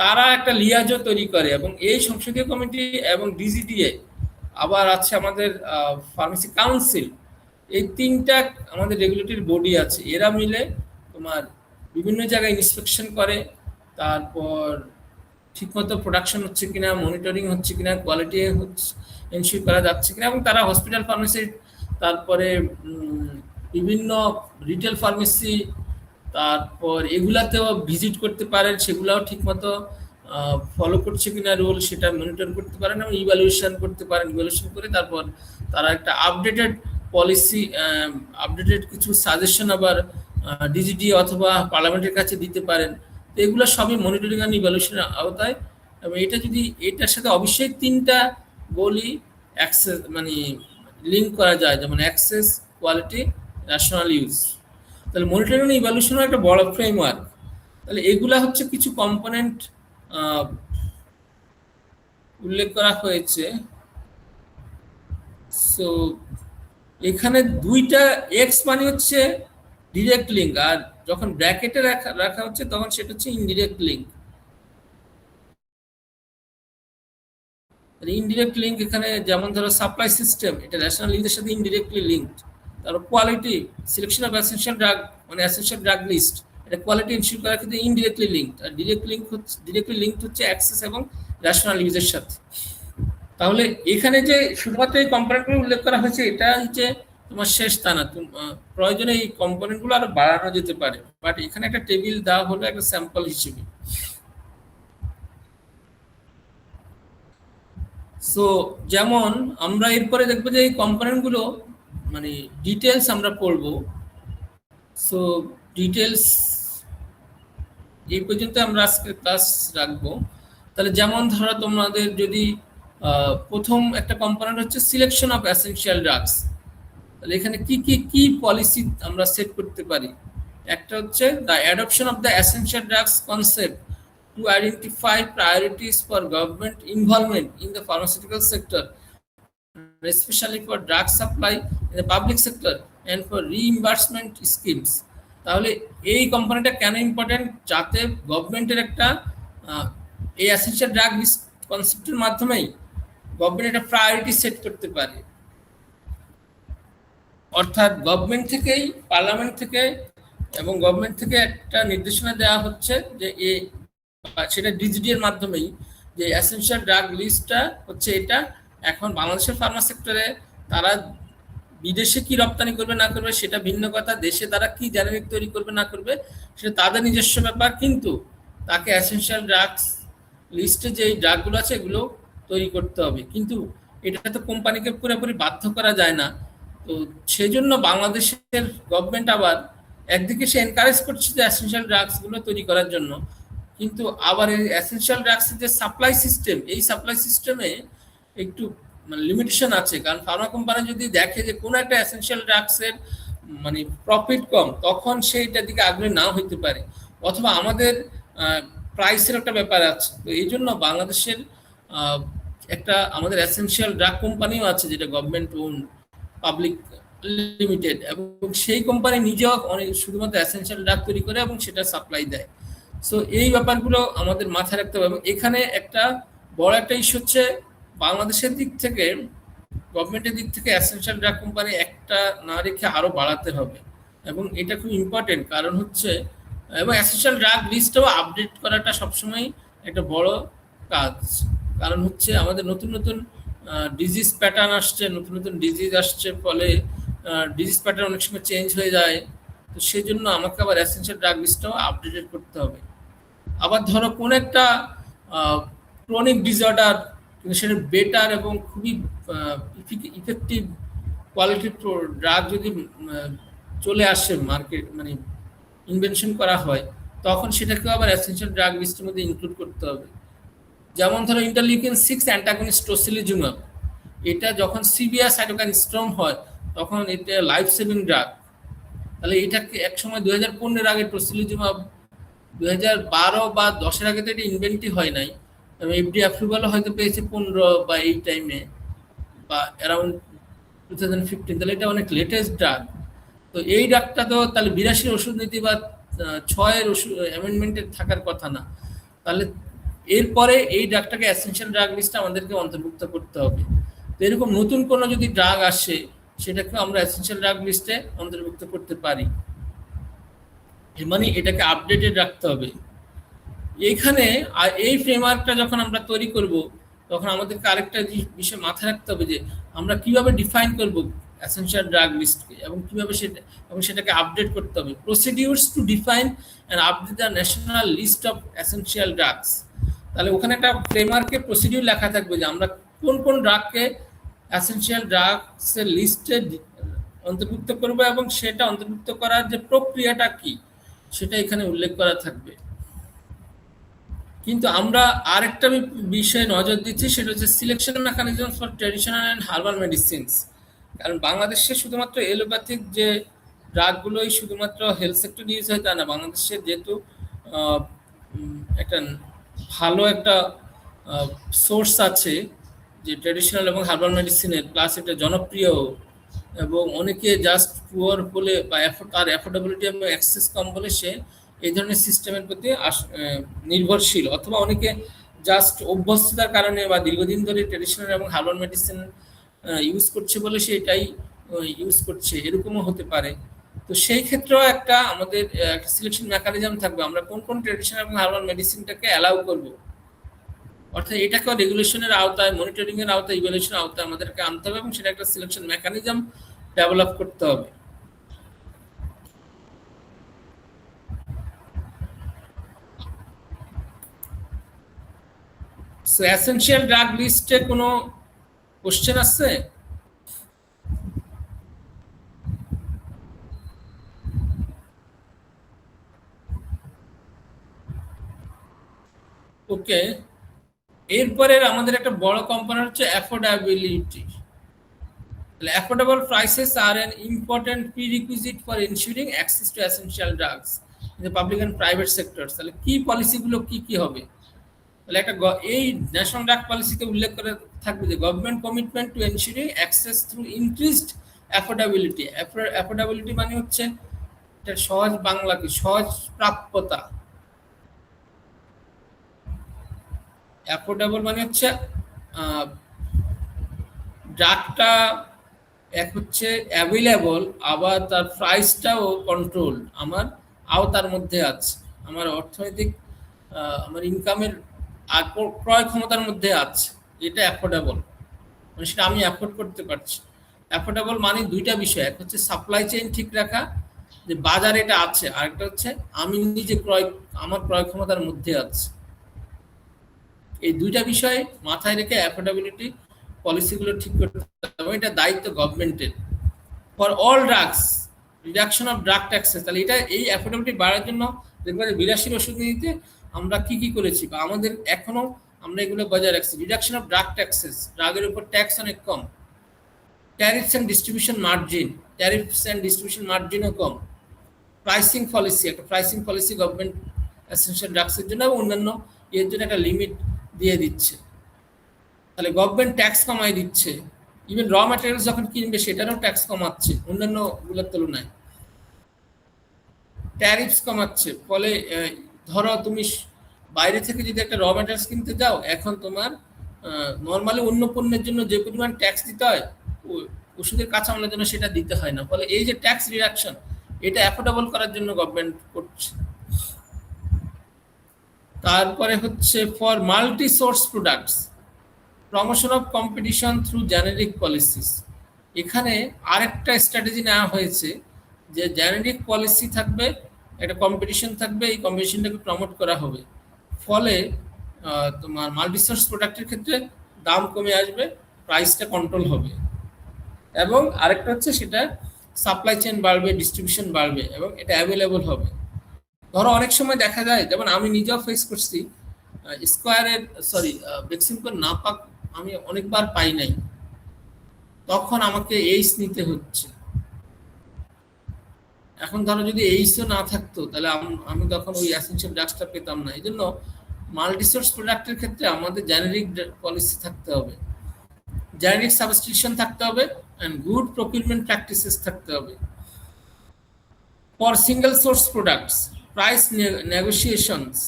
তারা একটা লিয়াজও তৈরি করে। এবং এই সংসদীয় কমিটি এবং ডিজিডিএ আবার আছে আমাদের ফার্মেসি কাউন্সিল, এই তিনটা আমাদের রেগুলেটরি বডি আছে। এরা মিলে তোমার বিভিন্ন জায়গায় ইন্সপেকশন করে, তারপর ঠিকমতো প্রোডাকশন হচ্ছে কিনা, মনিটরিং হচ্ছে কিনা, কোয়ালিটি হচ্ছে এনশিওর করা যাচ্ছে কিনা, এবং তারা হসপিটাল ফার্মেসি, তারপরে বিভিন্ন রিটেল ফার্মেসি, তারপর এগুলাতেও ভিজিট করতে পারেন, সেগুলাও ঠিকমতো ফলো করছে কিনা রুল সেটা মনিটর করতে পারেন এবং ইভ্যালুয়েশন করতে পারেন। ইভ্যালুয়েশন করে তারপর তারা একটা আপডেটেড পলিসি, আপডেটেড কিছু সাজেশন আবার ডিজিডি অথবা পার্লামেন্টের কাছে দিতে পারেন। তো এগুলো সবই মনিটরিং অ্যান্ড ইভ্যালুয়েশনের আওতায়। এবং এটা যদি এটার সাথে অবশ্যই তিনটা বলি অ্যাক্সেস মানে লিঙ্ক করা যায়, যেমন অ্যাক্সেস, কোয়ালিটি, ন্যাশনাল ইউজ। তাহলে মনিটরিং অ্যান্ড ইভ্যালুয়েশনের একটা বড় ফ্রেমওয়ার্ক। তাহলে এগুলা হচ্ছে কিছু কম্পোনেন্ট উল্লেখ করা হয়েছে। সো এখানে দুইটা এক্স মানে হচ্ছে ডিরেক্ট লিঙ্ক, আর যখন ব্র্যাকেটে রাখা হচ্ছে তখন সেটা হচ্ছে ইনডিরেক্ট লিঙ্ক। ইনডিরেক্ট লিঙ্ক এখানে যেমন ধরো সাপ্লাই সিস্টেম, এটা ন্যাশনাল লিঙ্কের সাথে ইনডিরেক্টলি লিঙ্কড। তারপর quality, selection of essential drug মানে এসেনশিয়াল ড্রাগ লিস্ট, এটা কোয়ালিটি ইনশিওর করার ক্ষেত্রে ইনডিরেক্টলি লিঙ্কড। আর ডিরেক্টলি লিঙ্কড হচ্ছে অ্যাক্সেস এবং ন্যাশনাল ইউজের সাথে। তাহলে এখানে যে শুধুমাত্র এই কম্পোনেন্টগুলো উল্লেখ করা হয়েছে এটা হচ্ছে তোমার শেষ তা না, প্রয়োজনে এই কম্পোনেন্টগুলো আরো বাড়ানো যেতে পারে, বাট এখানে একটা টেবিল দেওয়া হলো একটা স্যাম্পল হিসেবে। সো যেমন আমরা এরপরে দেখবো যে এই কম্পোনেন্টগুলো মানে ডিটেলস আমরা পড়বো। সো ডিটেলস এই পর্যন্ত আমরা আজকে ক্লাস রাখবো। তাহলে যেমন ধরো তোমাদের যদি প্রথম একটা কম্পোনেন্ট হচ্ছে সিলেকশন অফ এসেনশিয়াল ড্রাগস, তাহলে এখানে কি কি কি পলিসি আমরা সেট করতে পারি। একটা হচ্ছে the adoption of the essential drugs concept to identify priorities for government involvement in the pharmaceutical sector, especially for drug supply in the public sector and for reimbursement schemes. তাহলে এই কম্পোনেন্টটা কেন ইম্পর্টেন্ট, যাতে গভর্নমেন্টের একটা এই এসেনশিয়াল ড্রাগ লিস্ট কনসেপ্টের মাধ্যমেই গভর্নমেন্ট একটা প্রায়োরিটি সেট করতে পারে। অর্থাৎ গভর্নমেন্ট থেকেই, পার্লামেন্ট থেকে এবং গভর্নমেন্ট থেকে একটা নির্দেশনা দেওয়া হচ্ছে যে সেটা ডিজিডি এর মাধ্যমেই যে এসেনশিয়াল ড্রাগ লিস্টটা হচ্ছে এটা। এখন বাংলাদেশের ফার্মা সেক্টরে তারা বিদেশে কি রপ্তানি করবে না করবে সেটা ভিন্ন কথা, দেশে তারা কি জেনেরিক তৈরি করবে না করবে সেটা তাদের নিজস্ব ব্যাপার, কিন্তু তাকে এসেনশিয়াল ড্রাগস লিস্টে যে ড্রাগগুলো আছে এগুলো তৈরি করতে হবে। কিন্তু এটা তো কোম্পানিকে পুরোপুরি বাধ্য করা যায় না। তো সেই জন্য বাংলাদেশের গভর্নমেন্ট আবার একদিকে সে এনকারেজ করছে যে এসেনশিয়াল ড্রাগসগুলো তৈরি করার জন্য, কিন্তু আবার এই এসেনশিয়াল ড্রাগসের যে সাপ্লাই সিস্টেম, এই সাপ্লাই সিস্টেমে একটু লিমিটেশন আছে। কারণ ফার্মা কোম্পানি যদি দেখে যে কোনো একটা এসেনশিয়াল ড্রাগসের মানে প্রফিট কম, তখন সেইটার দিকে আগ্রহী নাও হইতে পারে, অথবা আমাদের প্রাইসের একটা ব্যাপার আছে। তো এই জন্য বাংলাদেশের একটা আমাদের এসেনশিয়াল ড্রাগ কোম্পানিও আছে যেটা গভর্নমেন্ট ওন পাবলিক লিমিটেড, এবং সেই কোম্পানি নিজেও অনেক শুধুমাত্র এসেনশিয়াল ড্রাগ তৈরি করে এবং সেটা সাপ্লাই দেয়। সো এই ব্যাপারগুলো আমাদের মাথায় রাখতে হবে। এবং এখানে একটা বড় একটা ইস্যু হচ্ছে বাংলাদেশের দিক থেকে, গভর্নমেন্টের দিক থেকে এসেনশিয়াল ড্রাগ কোম্পানি একটা না রেখে আরো বাড়াতে হবে, এবং এটা খুব ইম্পর্টেন্ট। কারণ হচ্ছে এবং এসেনশিয়াল ড্রাগ লিস্টটাও আপডেট করাটা সবসময় একটা বড় কাজ। কারণ হচ্ছে আমাদের নতুন নতুন ডিজিজ প্যাটার্ন আসছে, নতুন নতুন ডিজিজ আসছে, ফলে ডিজিজ প্যাটার্ন অনেক সময় চেঞ্জ হয়ে যায়। তো সেই জন্য আমাকে আবার এসেনশিয়াল ড্রাগ লিস্টটাও আপডেটেড করতে হবে। আবার ধরো কোন একটা ক্রনিক ডিসঅর্ডার, কিন্তু সেটা বেটার এবং খুবই ইফেক্টিভ কোয়ালিটি ড্রাগ যদি চলে আসে মার্কেট, মানে ইনভেনশন করা হয়, তখন সেটাকে আবার এসেনশিয়াল ড্রাগ লিস্টের মধ্যে ইনক্লুড করতে হবে। যেমন ধরো ইন্টারলিউকিন 6 অ্যান্টাগনিস্ট টোসিলিজুমাব, এটা যখন সিভিয়ার সাইটোকাইন স্টর্ম হয় তখন এটা লাইফ সেভিং ড্রাগ। তাহলে এটাকে একসময় 2015 আগে টোসিলিজুমাব 2012 বা 10-এর আগে তো এটা ইনভেন্টই হয় নাই, এবং এফডি অ্যাপ্রুভালও হয়তো পেয়েছে 15 বা এই টাইমে বা অ্যারাউন্ড 2015। তাহলে এটা অনেক লেটেস্ট ড্রাগ। তো এই ড্রাগটা তো তাহলে 82 ওষুধ নীতি বা 6-এর ওষুধ অ্যামেন্ডমেন্টের থাকার কথা না। তাহলে এরপরে এই ড্রাগটাকে এসেনশিয়াল ড্রাগ লিস্টে আমাদেরকে অন্তর্ভুক্ত করতে হবে। তো এরকম নতুন কোনো যদি ড্রাগ আসে সেটাকে আমরা এসেনশিয়াল ড্রাগ লিস্টে অন্তর্ভুক্ত করতে পারি, মানে এটাকে আপডেটেড রাখতে হবে। এইখানে এই ফ্রেমওয়ার্কটা যখন আমরা তৈরি করব তখন আমাদেরকে আরেকটা বিষয় মাথায় রাখতে হবে যে আমরা কিভাবে ডিফাইন করব এসেনশিয়াল ড্রাগ লিস্টকে, এবং কিভাবে সেটাকে আপডেট করতে হবে। Procedures to define and update the national list of essential drugs. তাহলে ওখানে একটা ফ্রেমওয়ার্কে প্রসিডিউর লেখা থাকবে যে আমরা কোন কোন ড্রাগকে এসেনশিয়াল ড্রাগসের লিস্টে অন্তর্ভুক্ত করব, এবং সেটা অন্তর্ভুক্ত করার যে প্রক্রিয়াটা কি সেটা এখানে উল্লেখ করা থাকবে। কিন্তু আমরা আরেকটা বিষয়ে নজর দিচ্ছি, সেটা হচ্ছে selection mechanism for traditional and herbal medicines. কারণ বাংলাদেশে শুধুমাত্র এলোপ্যাথিক যে ড্রাগগুলোই শুধুমাত্র হেলথ সেক্টর ইউজ হয় তা না। বাংলাদেশের যেহেতু একটা ভালো একটা সোর্স আছে যে ট্রেডিশনাল এবং হার্বাল মেডিসিনের, প্লাস এটা জনপ্রিয়, এবং অনেকে জাস্ট পুয়ার বলে বা তার অ্যাফোর্ডেবিলিটি এবং অ্যাক্সেস কম বলে সে এই ধরনের সিস্টেমের প্রতি নির্ভরশীল, অথবা অনেকে জাস্ট অভ্যস্ততার কারণে বা দীর্ঘদিন ধরে ট্রেডিশনাল এবং হার্বাল মেডিসিন ইউজ করছে বলে সে এটাই ইউজ করছে, এরকমও হতে পারে। তো সেই ক্ষেত্রেও একটা আমাদের একটা সিলেকশন মেকানিজম থাকবে, আমরা কোন কোন ট্রেডিশনাল এবং হার্বাল মেডিসিনটাকে অ্যালাউ করব। অর্থাৎ এটাকেও রেগুলেশনের আওতায়, মনিটরিং এর আওতায়, ইভ্যালুয়েশনের আওতায় আমাদেরকে আনতে হবে, এবং সেটা একটা সিলেকশন মেকানিজম ডেভেলপ করতে হবে। সো এসেনশিয়াল ড্রাগ লিস্টে কোনো কোশ্চেন আছে? ওকে, এরপরে আমাদের একটা বড় কম্পোনেন্ট হচ্ছে affordability. Affordable prices are an important prerequisite for ensuring access to essential drugs in the public and private sectors. তাহলে কি পলিসিগুলো কি কি হবে? তাহলে একটা এই ন্যাশনাল ড্রাগ পলিসিতে উল্লেখ করে থাকবে যে government commitment to ensuring access through increased affordability. Affordability মানে হচ্ছে এটা সহজ বাংলা কি, সহজ প্রাপ্যতা। অ্যাফোর্ডেবল মানে হচ্ছে ড্রাগটা এক হচ্ছে অ্যাভেলেবল, আবার তার প্রাইসটাও কন্ট্রোল, আমার আওতার মধ্যে আছে, আমার অর্থনৈতিক আমার ইনকামের আর ক্রয় ক্ষমতার মধ্যে আছে, এটা অ্যাফোর্ডেবল, মানে সেটা আমি অ্যাফোর্ড করতে পারছি। অ্যাফোর্ডেবল মানে দুইটা বিষয়, এক হচ্ছে সাপ্লাই চেইন ঠিক রাখা, যে বাজারে এটা আছে, আর একটা হচ্ছে আমি নিজে আমার ক্রয় ক্ষমতার মধ্যে আছে। এই দুইটা বিষয় মাথায় রেখে অ্যাফোর্ডেবিলিটি পলিসিগুলো ঠিক করতে হবে, এটা দায়িত্ব গভর্নমেন্টের। For all drugs reduction of drug taxes, তাহলে এটা এই অ্যাফোর্ডেবিলিটি বাড়ার জন্য দেখবেন 82 ওষুধ নীতিতে আমরা কি কি করেছি বা আমাদের এখনো আমরা এগুলো বজায় রাখছি। রিডাকশন অফ ড্রাগ ট্যাক্সেস, ড্রাগের উপর ট্যাক্স অনেক কম। Tariffs and distribution margin, tariffs and distribution মার্জিনও কম। প্রাইসিং পলিসি, একটা প্রাইসিং পলিসি গভর্নমেন্ট এসেনশিয়াল ড্রাগসের জন্য এবং অন্যান্য এর জন্য একটা লিমিট দিয়ে দিচ্ছে। তাহলে গভর্নমেন্ট ট্যাক্স কমাই দিচ্ছে, ইভেন র ম্যাটেরিয়ালস যখন কিনবে সেটারও ট্যাক্স কমাচ্ছে অন্যান্য গুলোর তুলনায়, ট্যারিফস কমাচ্ছে। ফলে ধরো তুমি বাইরে থেকে যদি একটা র ম্যাটেরিয়ালস কিনতে যাও, এখন তোমার নর্মালি অন্য পণ্যের জন্য যে পরিমাণ ট্যাক্স দিতে হয় ওষুধের কাঁচামালের জন্য সেটা দিতে হয় না। ফলে এই যে ট্যাক্স রিডাকশন, এটা অ্যাফোর্ডেবল করার জন্য গভর্নমেন্ট করছে। তারপরে হচ্ছে for multi source products, promotion of competition through generic policies. এখানে আরেকটা স্ট্র্যাটেজি নেওয়া হয়েছে যে জেনেরিক পলিসি থাকবে, একটা কম্পিটিশন থাকবে, এই কম্পিটিশনটাকে প্রমোট করা হবে। ফলে তোমার মাল্টি সোর্স প্রোডাক্টের ক্ষেত্রে দাম কমে আসবে, প্রাইসটা কন্ট্রোল হবে। এবং আরেকটা হচ্ছে সেটা সাপ্লাই চেইন বাড়বে, ডিস্ট্রিবিউশন বাড়বে এবং এটা অ্যাভেলেবল হবে। ধরো অনেক সময় দেখা যায়, যেমন আমি নিজেও ফেস করছি, স্কোয়ারের সরি বেক্সিমকো না পাক আমি অনেকবার পাই নাই, তখন আমাকে এইস নিতে হচ্ছে। এখন ধরো যদি এইসও না থাকতো তাহলে আমি তখন ওই অ্যাসেনশিয়াল ড্রাগসটা পেতাম না। এই জন্য মাল্টি সোর্স প্রোডাক্টের ক্ষেত্রে আমাদের জেনারিক পলিসি থাকতে হবে, জেনারিক সাবস্টিটিউশন থাকতে হবে, অ্যান্ড গুড প্রকিউরমেন্ট প্র্যাকটিসেস থাকতে হবে। For single source products, price negotiations,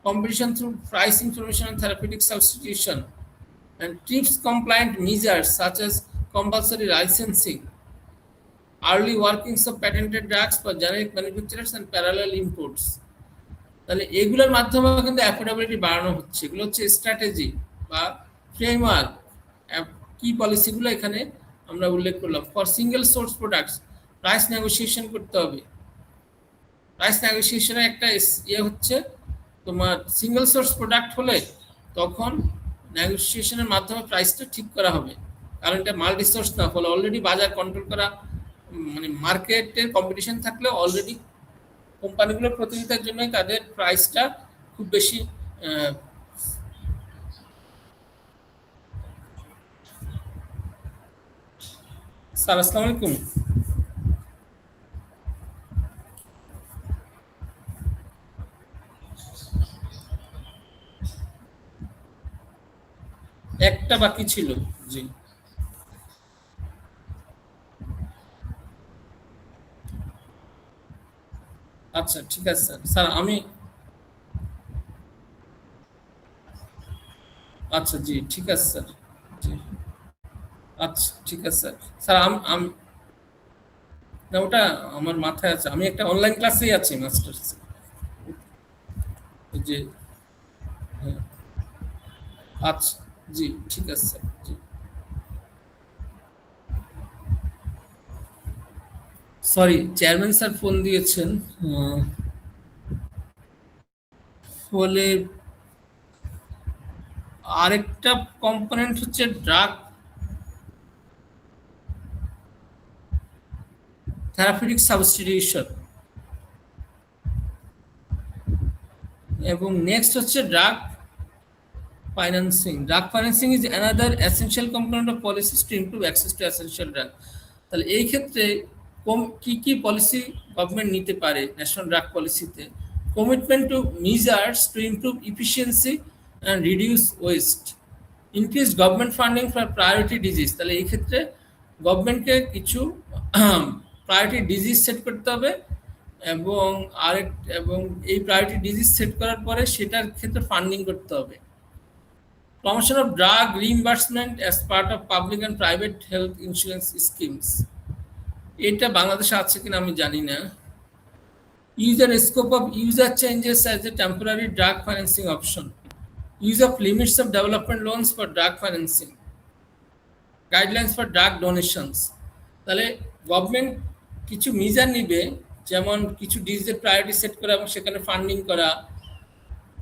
competition through price information and therapeutic substitution, and TRIPS compliant measures such as compulsory licensing, early workings of patented drugs for generic manufacturers and parallel imports। তাহলে এগুলোর মাধ্যমে কিন্তু অ্যাফোর্ডেবিলিটি বাড়ানো হচ্ছে। এগুলো হচ্ছে স্ট্র্যাটেজি বা ফ্রেমওয়ার্ক, কি পলিসিগুলো এখানে আমরা উল্লেখ করলাম। For single source products price negotiation করতে হবে। প্রাইস নেগোসিয়েশনের একটা ইয়ে হচ্ছে তোমার সিঙ্গেল সোর্স প্রোডাক্ট হলে তখন নেগোসিয়েশনের মাধ্যমে প্রাইসটা ঠিক করা হবে, কারণ এটা মাল্টি সোর্স না, ফলে অলরেডি বাজার কন্ট্রোল করা, মানে মার্কেটের কম্পিটিশন থাকলে অলরেডি কোম্পানিগুলোর প্রতিযোগিতার জন্যই তাদের প্রাইসটা খুব বেশি স্যার আসসালামু আলাইকুম। একটা বাকি ছিল। জি আচ্ছা ঠিক আছে স্যার। স্যার আমি আচ্ছা জি ঠিক আছে স্যার। জি আচ্ছা ঠিক আছে স্যার। স্যার না ওটা আমার মাথায় আছে, আমি একটা অনলাইন ক্লাসেই আছি মাস্টার্স। যে হ্যাঁ আচ্ছা জি ঠিক আছে স্যার। জি সরি চেয়ারম্যান স্যার ফোন দিয়েছেন, ফলে আরেকটা কম্পোনেন্ট হচ্ছে ড্রাগ থেরাপিউটিক সাবস্টিটিউশন, এবং নেক্সট হচ্ছে drug financing. Drug financing is another essential component of policies to improve access to essential drug. তাহলে এই ক্ষেত্রে কি কি পলিসি গভর্নমেন্ট নিতে পারে ন্যাশনাল ড্রাগ পলিসিতে? Commitment to measures to improve efficiency and reduce West, increase government funding for priority disease. তাহলে এই ক্ষেত্রে গভর্নমেন্টকে কিছু প্রায়োরিটি ডিজিজ সেট করতে হবে, এবং এবং এই প্রায়োরিটি ডিজিজ সেট করার পরে সেটার ক্ষেত্রে ফান্ডিং করতে হবে। Promotion of drug reimbursement as part of public and private health insurance schemes, এটা বাংলাদেশে আছে কিনা আমি জানি না। Use and scope of user changes as a temporary drug financing option, use of limits of development loans for drug financing, guidelines for drug donations. তাহলে গভর্নমেন্ট কিছু মেজার নিবে, যেমন কিছু ডিজিজের প্রায়োরিটি সেট করা এবং সেখানে ফান্ডিং করা।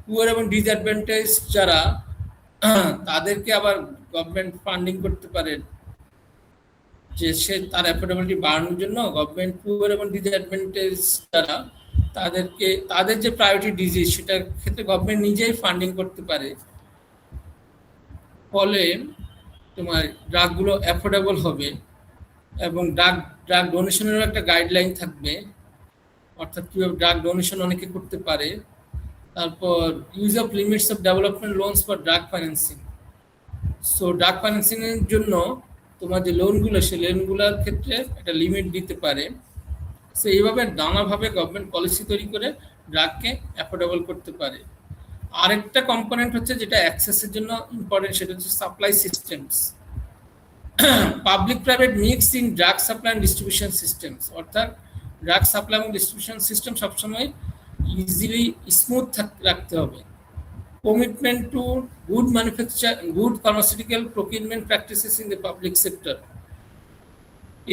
পুয়ার এবং ডিসঅ্যাডভান্টেজ যারা তাদেরকে আবার গভর্নমেন্ট ফান্ডিং করতে পারে, যে সে তার অ্যাফোর্ডেবিলিটি বাড়ানোর জন্য গভর্নমেন্ট পুয়ার এবং ডিসঅ্যাডভান্টেজ যারা তাদেরকে তাদের যে প্রায়োরিটি ডিজিজ সেটার ক্ষেত্রে গভর্নমেন্ট নিজেই ফান্ডিং করতে পারে। ফলে তোমার ড্রাগগুলো অ্যাফোর্ডেবল হবে, এবং ড্রাগ ডোনেশনেরও একটা গাইডলাইন থাকবে, অর্থাৎ কীভাবে ড্রাগ ডোনেশন অনেকে করতে পারে। তারপর use of limits of development loans for drug financing. So drug ফাইন্যান্সিংয়ের জন্য তোমার যে লোনগুলো সেই লোনগুলোর ক্ষেত্রে একটা লিমিট দিতে পারে। সো এইভাবে নানাভাবে গভর্নমেন্ট পলিসি তৈরি করে ড্রাগকে অ্যাফোর্ডেবল করতে পারে। আরেকটা কম্পোনেন্ট হচ্ছে যেটা অ্যাক্সেসের জন্য ইম্পর্টেন্ট, সেটা হচ্ছে supply systems, public private mix in drug supply and distribution systems. অর্থাৎ ড্রাগ সাপ্লাই এবং ডিস্ট্রিবিউশন সিস্টেম সবসময় ইজিলি স্মুথ রাখতে হবে। Commitment to good manufacture good pharmaceutical procurement practices in the public sector,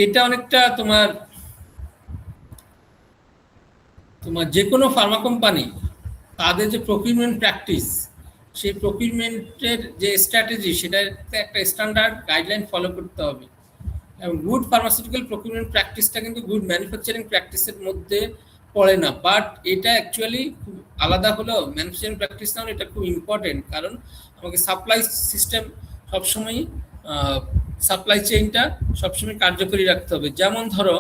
এটা অনেকটা তোমার যে কোনো ফার্মা কোম্পানি তাদের যে প্রকিউরমেন্ট প্র্যাকটিস, সেই প্রকিউরমেন্টের যে স্ট্র্যাটেজি সেটাতে একটা স্ট্যান্ডার্ড গাইডলাইন ফলো করতে হবে। এবং গুড ফার্মাসিউটিক্যাল প্রকিউরমেন্ট প্র্যাকটিসটা কিন্তু গুড ম্যানুফ্যাকচারিং প্র্যাকটিসের মধ্যে পড়ে না, বাট এটা অ্যাকচুয়ালি খুব আলাদা হলেও ম্যানুফ্যাকচারিং প্র্যাকটিস না হলে এটা খুব ইম্পর্টেন্ট, কারণ আমাকে সাপ্লাই সিস্টেম সবসময় সাপ্লাই চেইনটা সবসময় কার্যকরী রাখতে হবে। যেমন ধরো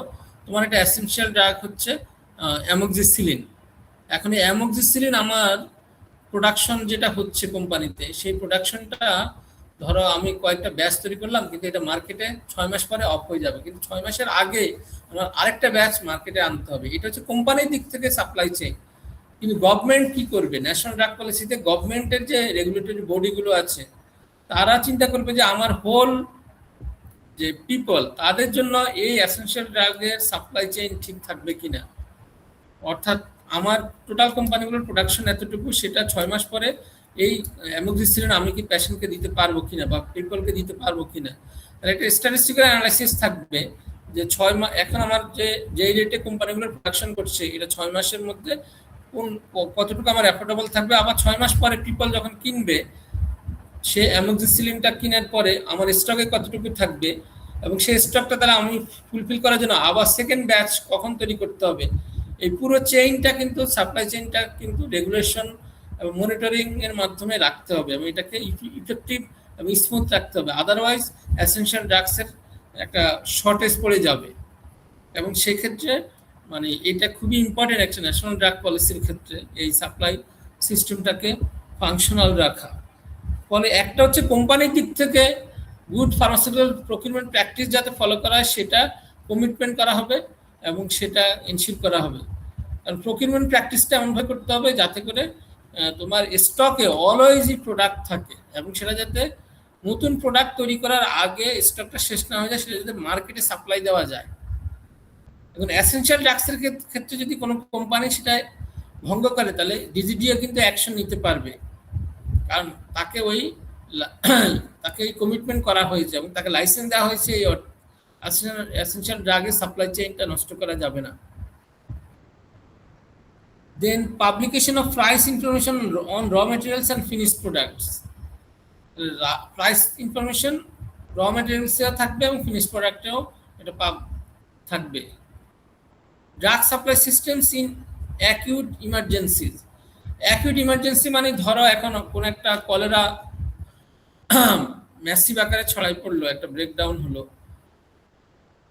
তোমার একটা এসেনশিয়াল ড্রাগ হচ্ছে অ্যামোক্সিসিলিন। এখন এই অ্যামোক্সিসিলিন আমার প্রোডাকশন যেটা হচ্ছে কোম্পানিতে, সেই প্রোডাকশনটা ধরো আমি কয়েকটা ব্যাচ তৈরি করলাম, কিন্তু এটা মার্কেটে 6 মাস পরে অফ হয়ে যাবে, কিন্তু 6 মাসের আগে আমার আরেকটা ব্যাচ মার্কেটে আনতে হবে। এটা হচ্ছে কোম্পানির দিক থেকে সাপ্লাই চেইন। কিন্তু গভর্নমেন্ট কি করবে? ন্যাশনাল ড্রাগ পলিসিতে গভর্নমেন্টের যে রেগুলেটরি বডিগুলো আছে তারা চিন্তা করবে যে আমার হোল যে পিপল তাদের জন্য এই এসেনশিয়াল ড্রাগের সাপ্লাই চেইন ঠিক থাকবে কিনা, অর্থাৎ আমার টোটাল কোম্পানিগুলোর প্রোডাকশন এতটুকু, সেটা 6 মাস পরে এই অ্যামোক্সিসিলিন আমি কি পেশেন্টকে দিতে পারবো কিনা বা পিপলকে দিতে পারবো কিনা। তাহলে একটা স্ট্যাটিস্টিক্যাল অ্যানালাইসিস থাকবে যে 6 মাস এখন আমার যে রেটে কোম্পানিগুলোর প্রোডাকশন করছে এটা 6 মাসের মধ্যে কতটুকু আমার অ্যাফোর্ডেবল থাকবে। আবার 6 মাস পরে পিপল যখন কিনবে সে অ্যামোক্সিসিলিনটা কেনার পরে আমার স্টকে কতটুকু থাকবে, এবং সেই স্টকটা তারা আমি ফুলফিল করার জন্য আবার সেকেন্ড ব্যাচ কখন তৈরি করতে হবে। এই পুরো চেইনটা কিন্তু সাপ্লাই চেইনটা কিন্তু রেগুলেশন এবং মনিটরিং এর মাধ্যমে রাখতে হবে এবং এটাকে ইফেক্টিভ এবং স্মুথ রাখতে হবে, আদারওয়াইজ এসেনশিয়াল ড্রাগসের একটা শর্টেজ পড়ে যাবে। এবং সেক্ষেত্রে মানে এটা খুবই ইম্পর্টেন্ট একটা ন্যাশনাল ড্রাগ পলিসির ক্ষেত্রে এই সাপ্লাই সিস্টেমটাকে ফাংশনাল রাখা। ফলে একটা হচ্ছে কোম্পানির দিক থেকে গুড ফার্মাসিউটিক্যাল প্রকিউরমেন্ট প্র্যাকটিস যাতে ফলো করা হয় সেটা কমিটমেন্ট করা হবে এবং সেটা এনশিওর করা হবে। কারণ প্রকিউরমেন্ট প্র্যাকটিসটা এমনভাবে করতে হবে যাতে করে তোমার স্টকে অলওয়েজই প্রোডাক্ট থাকে এবং সেটা যাতে নতুন প্রোডাক্ট তৈরি করার আগে স্টকটা শেষ না হয়ে যায়, সেটা যাতে মার্কেটে সাপ্লাই দেওয়া যায়। এখন এসেনশিয়াল ড্রাগসের ক্ষেত্রে যদি কোনো কোম্পানি সেটা ভঙ্গ করে তাহলে ডিজিডিও কিন্তু অ্যাকশন নিতে পারবে, কারণ তাকে ওই কমিটমেন্ট করা হয়েছে এবং তাকে লাইসেন্স দেওয়া হয়েছে এই এসেনশিয়াল ড্রাগের সাপ্লাই চেইনটা নষ্ট করা যাবে না। Then publication of price information on raw materials and finished products. Price information raw ম্যাটেরিয়ালসেও থাকবে এবং ফিনিশড প্রোডাক্টেও এটা থাকবে। Drug supply systems in acute emergencies. Acute emergency মানে ধরো এখন কোন একটা কলেরা ম্যাসিভ আকারে ছড়াই পড়লো, একটা ব্রেকডাউন হলো,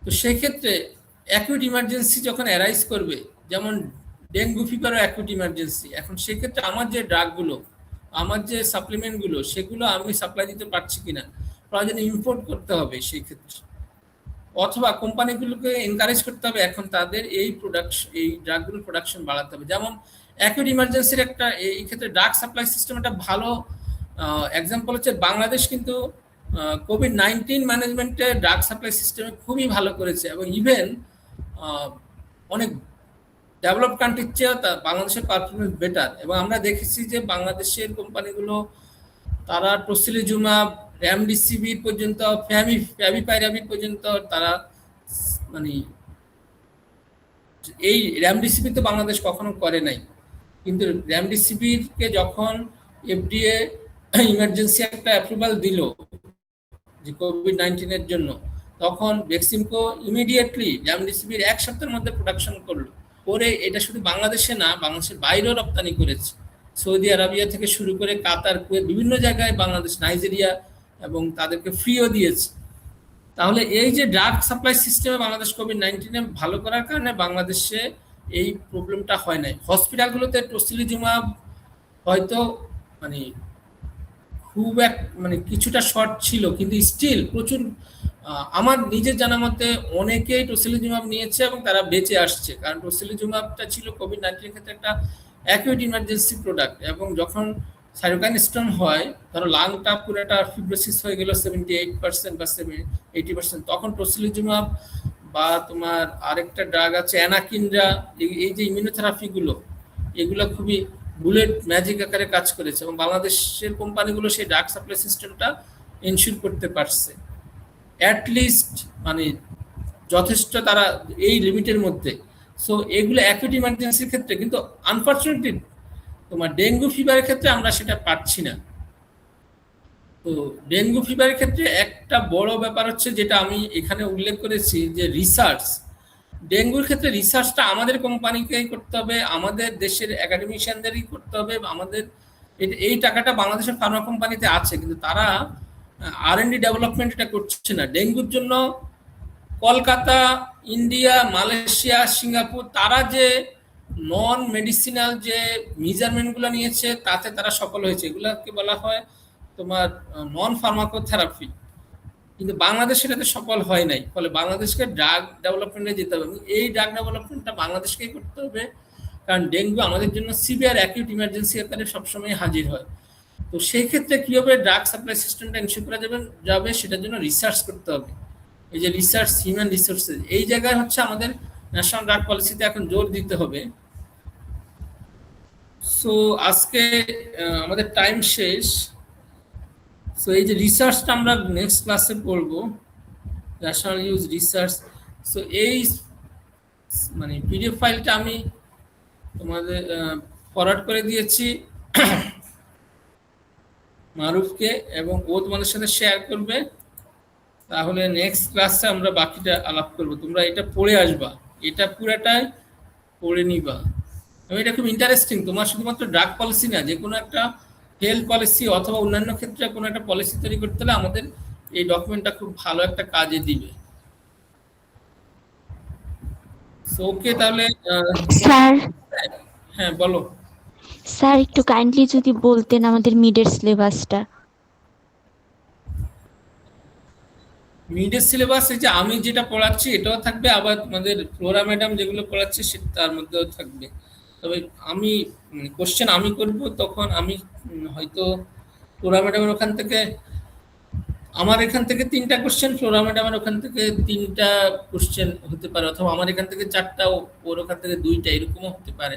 তো সেই ক্ষেত্রে অ্যাকিউট ইমার্জেন্সি যখন অ্যারাইজ করবে, যেমন ডেঙ্গু ফিভারও অ্যাকিউট ইমার্জেন্সি, এখন সেক্ষেত্রে আমার যে ড্রাগগুলো আমার যে সাপ্লিমেন্টগুলো সেগুলো আমি সাপ্লাই দিতে পারছি কিনা, প্রয়োজনে ইম্পোর্ট করতে হবে সেই ক্ষেত্রে, অথবা কোম্পানিগুলোকে এনকারেজ করতে হবে এখন তাদের এই ড্রাগগুলোর প্রোডাকশন বাড়াতে হবে। যেমন অ্যাকিউট ইমার্জেন্সির একটা এই ক্ষেত্রে ড্রাগ সাপ্লাই সিস্টেম একটা ভালো এক্সাম্পল হচ্ছে বাংলাদেশ কিন্তু কোভিড-19 ম্যানেজমেন্টে ড্রাগ সাপ্লাই সিস্টেমে খুবই ভালো করেছে এবং ইভেন অনেক ডেভেলপ কান্ট্রির চেয়েও বাংলাদেশের পারফরমেন্স বেটার। এবং আমরা দেখেছি যে বাংলাদেশের কোম্পানিগুলো তারা টসিলিজুমাব, রেমডেসিভির পর্যন্ত, ফ্যাভিপাইরাভির পর্যন্ত তারা মানে এই রেমডেসিভির তো বাংলাদেশ কখনো করে নাই, কিন্তু রেমডেসিভিরকে যখন এফডিএ ইমার্জেন্সি একটা অ্যাপ্রুভাল দিল যে কোভিড-19 এর জন্য, তখন বেক্সিমকো ইমিডিয়েটলি রেমডেসিভির 1 সপ্তাহের মধ্যে প্রোডাকশন করলো, করে এটা শুধু বাংলাদেশে না বাংলাদেশের বাইরেও রপ্তানি করেছে। সৌদি আরবিয়া থেকে শুরু করে কাতার, কুয়েত, বিভিন্ন জায়গায় বাংলাদেশ, নাইজেরিয়া, এবং তাদেরকে ফ্রিও দিয়েছে। তাহলে এই যে ড্রাগ সাপ্লাই সিস্টেমে বাংলাদেশ কোভিড-19 ভালো করার কারণে বাংলাদেশে এই প্রবলেমটা হয় নাই। হসপিটালগুলোতে টসিলিজুমাব হয়তো মানে খুব মানে কিছুটা শর্ট ছিল, কিন্তু স্টিল প্রচুর, আমার নিজের জানা মতে অনেকেই টসিলিজুমাব নিয়েছে এবং তারা বেঁচে আসছে, কারণ টসিলিজুমাবটা ছিল কোভিড-19 ক্ষেত্রে একটা অ্যাকিউট ইমার্জেন্সি প্রোডাক্ট। এবং যখন সাইটোকাইন স্টোন হয়, ধরো লাংটা পুরোটা ফিব্রোসিস হয়ে গেল 78% বা 80%, তখন টসিলিজুমাব বা তোমার আরেকটা ড্রাগ আছে অ্যানাকিনড্রা, এই যে ইমিউনোথেরাপিগুলো এগুলো খুবই বুলেট ম্যাজিক আকারে কাজ করেছে এবং বাংলাদেশের কোম্পানিগুলো সেই ড্রাগ সাপ্লাই সিস্টেমটা এনশিওর করতে পারছে অ্যাটলিস্ট, মানে যথেষ্ট তারা এই লিমিটের মধ্যে। সো এগুলো অ্যাকিউট ইমার্জেন্সির ক্ষেত্রে, কিন্তু আনফর্চুনেটলি তোমার ডেঙ্গু ফিভারের ক্ষেত্রে আমরা সেটা পাচ্ছি না। তো ডেঙ্গু ফিভারের ক্ষেত্রে একটা বড় ব্যাপার হচ্ছে, যেটা আমি এখানে উল্লেখ করেছি, যে রিসার্চ। ডেঙ্গুর ক্ষেত্রে রিসার্চটা আমাদের কোম্পানিকেই করতে হবে, আমাদের দেশের একাডেমিশিয়ানদেরই করতে হবে। আমাদের এই টাকাটা বাংলাদেশের ফার্মা কোম্পানিতে আছে, কিন্তু তারা R&D ডেভেলপমেন্ট এটা করছে না। ডেঙ্গুর জন্য কলকাতা, ইন্ডিয়া, মালয়েশিয়া, সিঙ্গাপুর, তারা যে নন মেডিসিনাল যে মেজারমেন্টগুলো নিয়েছে তাতে তারা সফল হয়েছে। এগুলোকে বলা হয় তোমার নন ফার্মাকোথেরাপি। কিন্তু বাংলাদেশ সেটাতে সফল হয় নাই। ফলে বাংলাদেশকে ড্রাগ ডেভেলপমেন্টে যেতে হবে, এবং এই ড্রাগ ডেভেলপমেন্টটা বাংলাদেশকেই করতে হবে। কারণ ডেঙ্গু আমাদের জন্য সিভিয়ার অ্যাকিউট ইমার্জেন্সি আকারে সবসময় হাজির হয়। তো সেই ক্ষেত্রে কিভাবে ড্রাগ সাপ্লাই সিস্টেমটা এনশিওর করা যাবে সেটার জন্য রিসার্চ করতে হবে। এই যে রিসার্চ, হিউম্যান রিসোর্সেস, এই জায়গায় হচ্ছে আমাদের ন্যাশনাল ড্রাগ পলিসিতে এখন জোর দিতে হবে। সো আজকে আমাদের টাইম শেষ। সো এই যে রিসার্চটা আমরা নেক্সট ক্লাসে পড়বো, ন্যাশনাল ইউজ রিসার্চ। সো এই মানে পিডিএফ ফাইলটা আমি তোমাদের ফরওয়ার্ড করে দিয়েছি মারুফকে, এবং ও তোমাদের সাথে শেয়ার করবে। তাহলে নেক্সট ক্লাসে আমরা বাকিটা আলাপ করব। তোমরা এটা পড়ে আসবা, এটা পুরাটাই পড়ে নিবা। এবং এটা খুব ইন্টারেস্টিং। তোমার শুধুমাত্র ড্রাগ পলিসি না, যে কোনো একটা হেলথ পলিসি অথবা অন্যান্য ক্ষেত্রে কোনো একটা পলিসি তৈরি করতে হলে আমাদের এই ডকুমেন্টটা খুব ভালো একটা কাজে দিবে। সো ওকে, তাহলে স্যার হ্যাঁ বলো। স্যার একটু কাইন্ডলি যদি বলতেন আমাদের মিডের সিলেবাসটা। মিডের সিলেবাস, এই যে আমি যেটা পড়াচ্ছি এটাও থাকবে, আবার আমাদের ফ্লোরা ম্যাডাম যেগুলো পড়াচ্ছে সেটা তার মধ্যেও থাকবে। তবে আমি কোশ্চেন আমি করব, তখন আমি হয়তো ফ্লোরা ম্যাডামের ওখান থেকে, আমার এখান থেকে 3টা কোশ্চেন, ফ্লোরা ম্যাডামের ওখান থেকে 3টা কোশ্চেন হতে পারে, অথবা আমার এখান থেকে 4টা, ওর ওখান থেকে 2টা, এরকমও হতে পারে।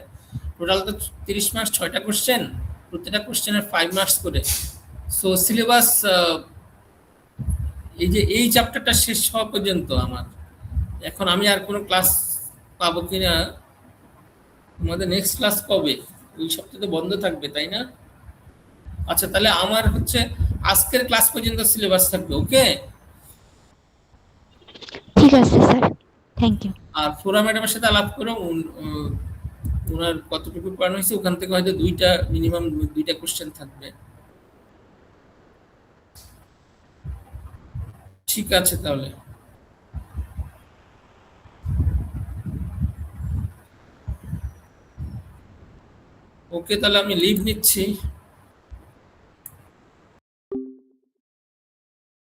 টোটাল তো 30 মার্কস, 6টা কোশ্চেন, প্রত্যেকটা কোশ্চেনের 5 মার্কস করে। সো সিলেবাস এই যে এই চ্যাপ্টারটা শেষ হওয়া পর্যন্ত আমার, এখন আমি আর কোনো ক্লাস পাবো কিনা, আমাদের নেক্সট ক্লাস কবে? ওই সপ্তাহে তো বন্ধ থাকবে, তাই না? আচ্ছা, তাহলে আমার হচ্ছে আজকের ক্লাস পর্যন্ত সিলেবাস থাকবে। ওকে, ঠিক আছে স্যার, থ্যাংক ইউ। আর ফোরা ম্যাডামের সাথে আলাপ করো, ওনার কতটুকু পড়ানো হয়েছে ওখান থেকে হয়তো মিনিমাম 2টা কোশ্চেন থাকবে। ঠিক আছে তাহলে। ওকে, তাহলে আমি লিভ নিচ্ছি।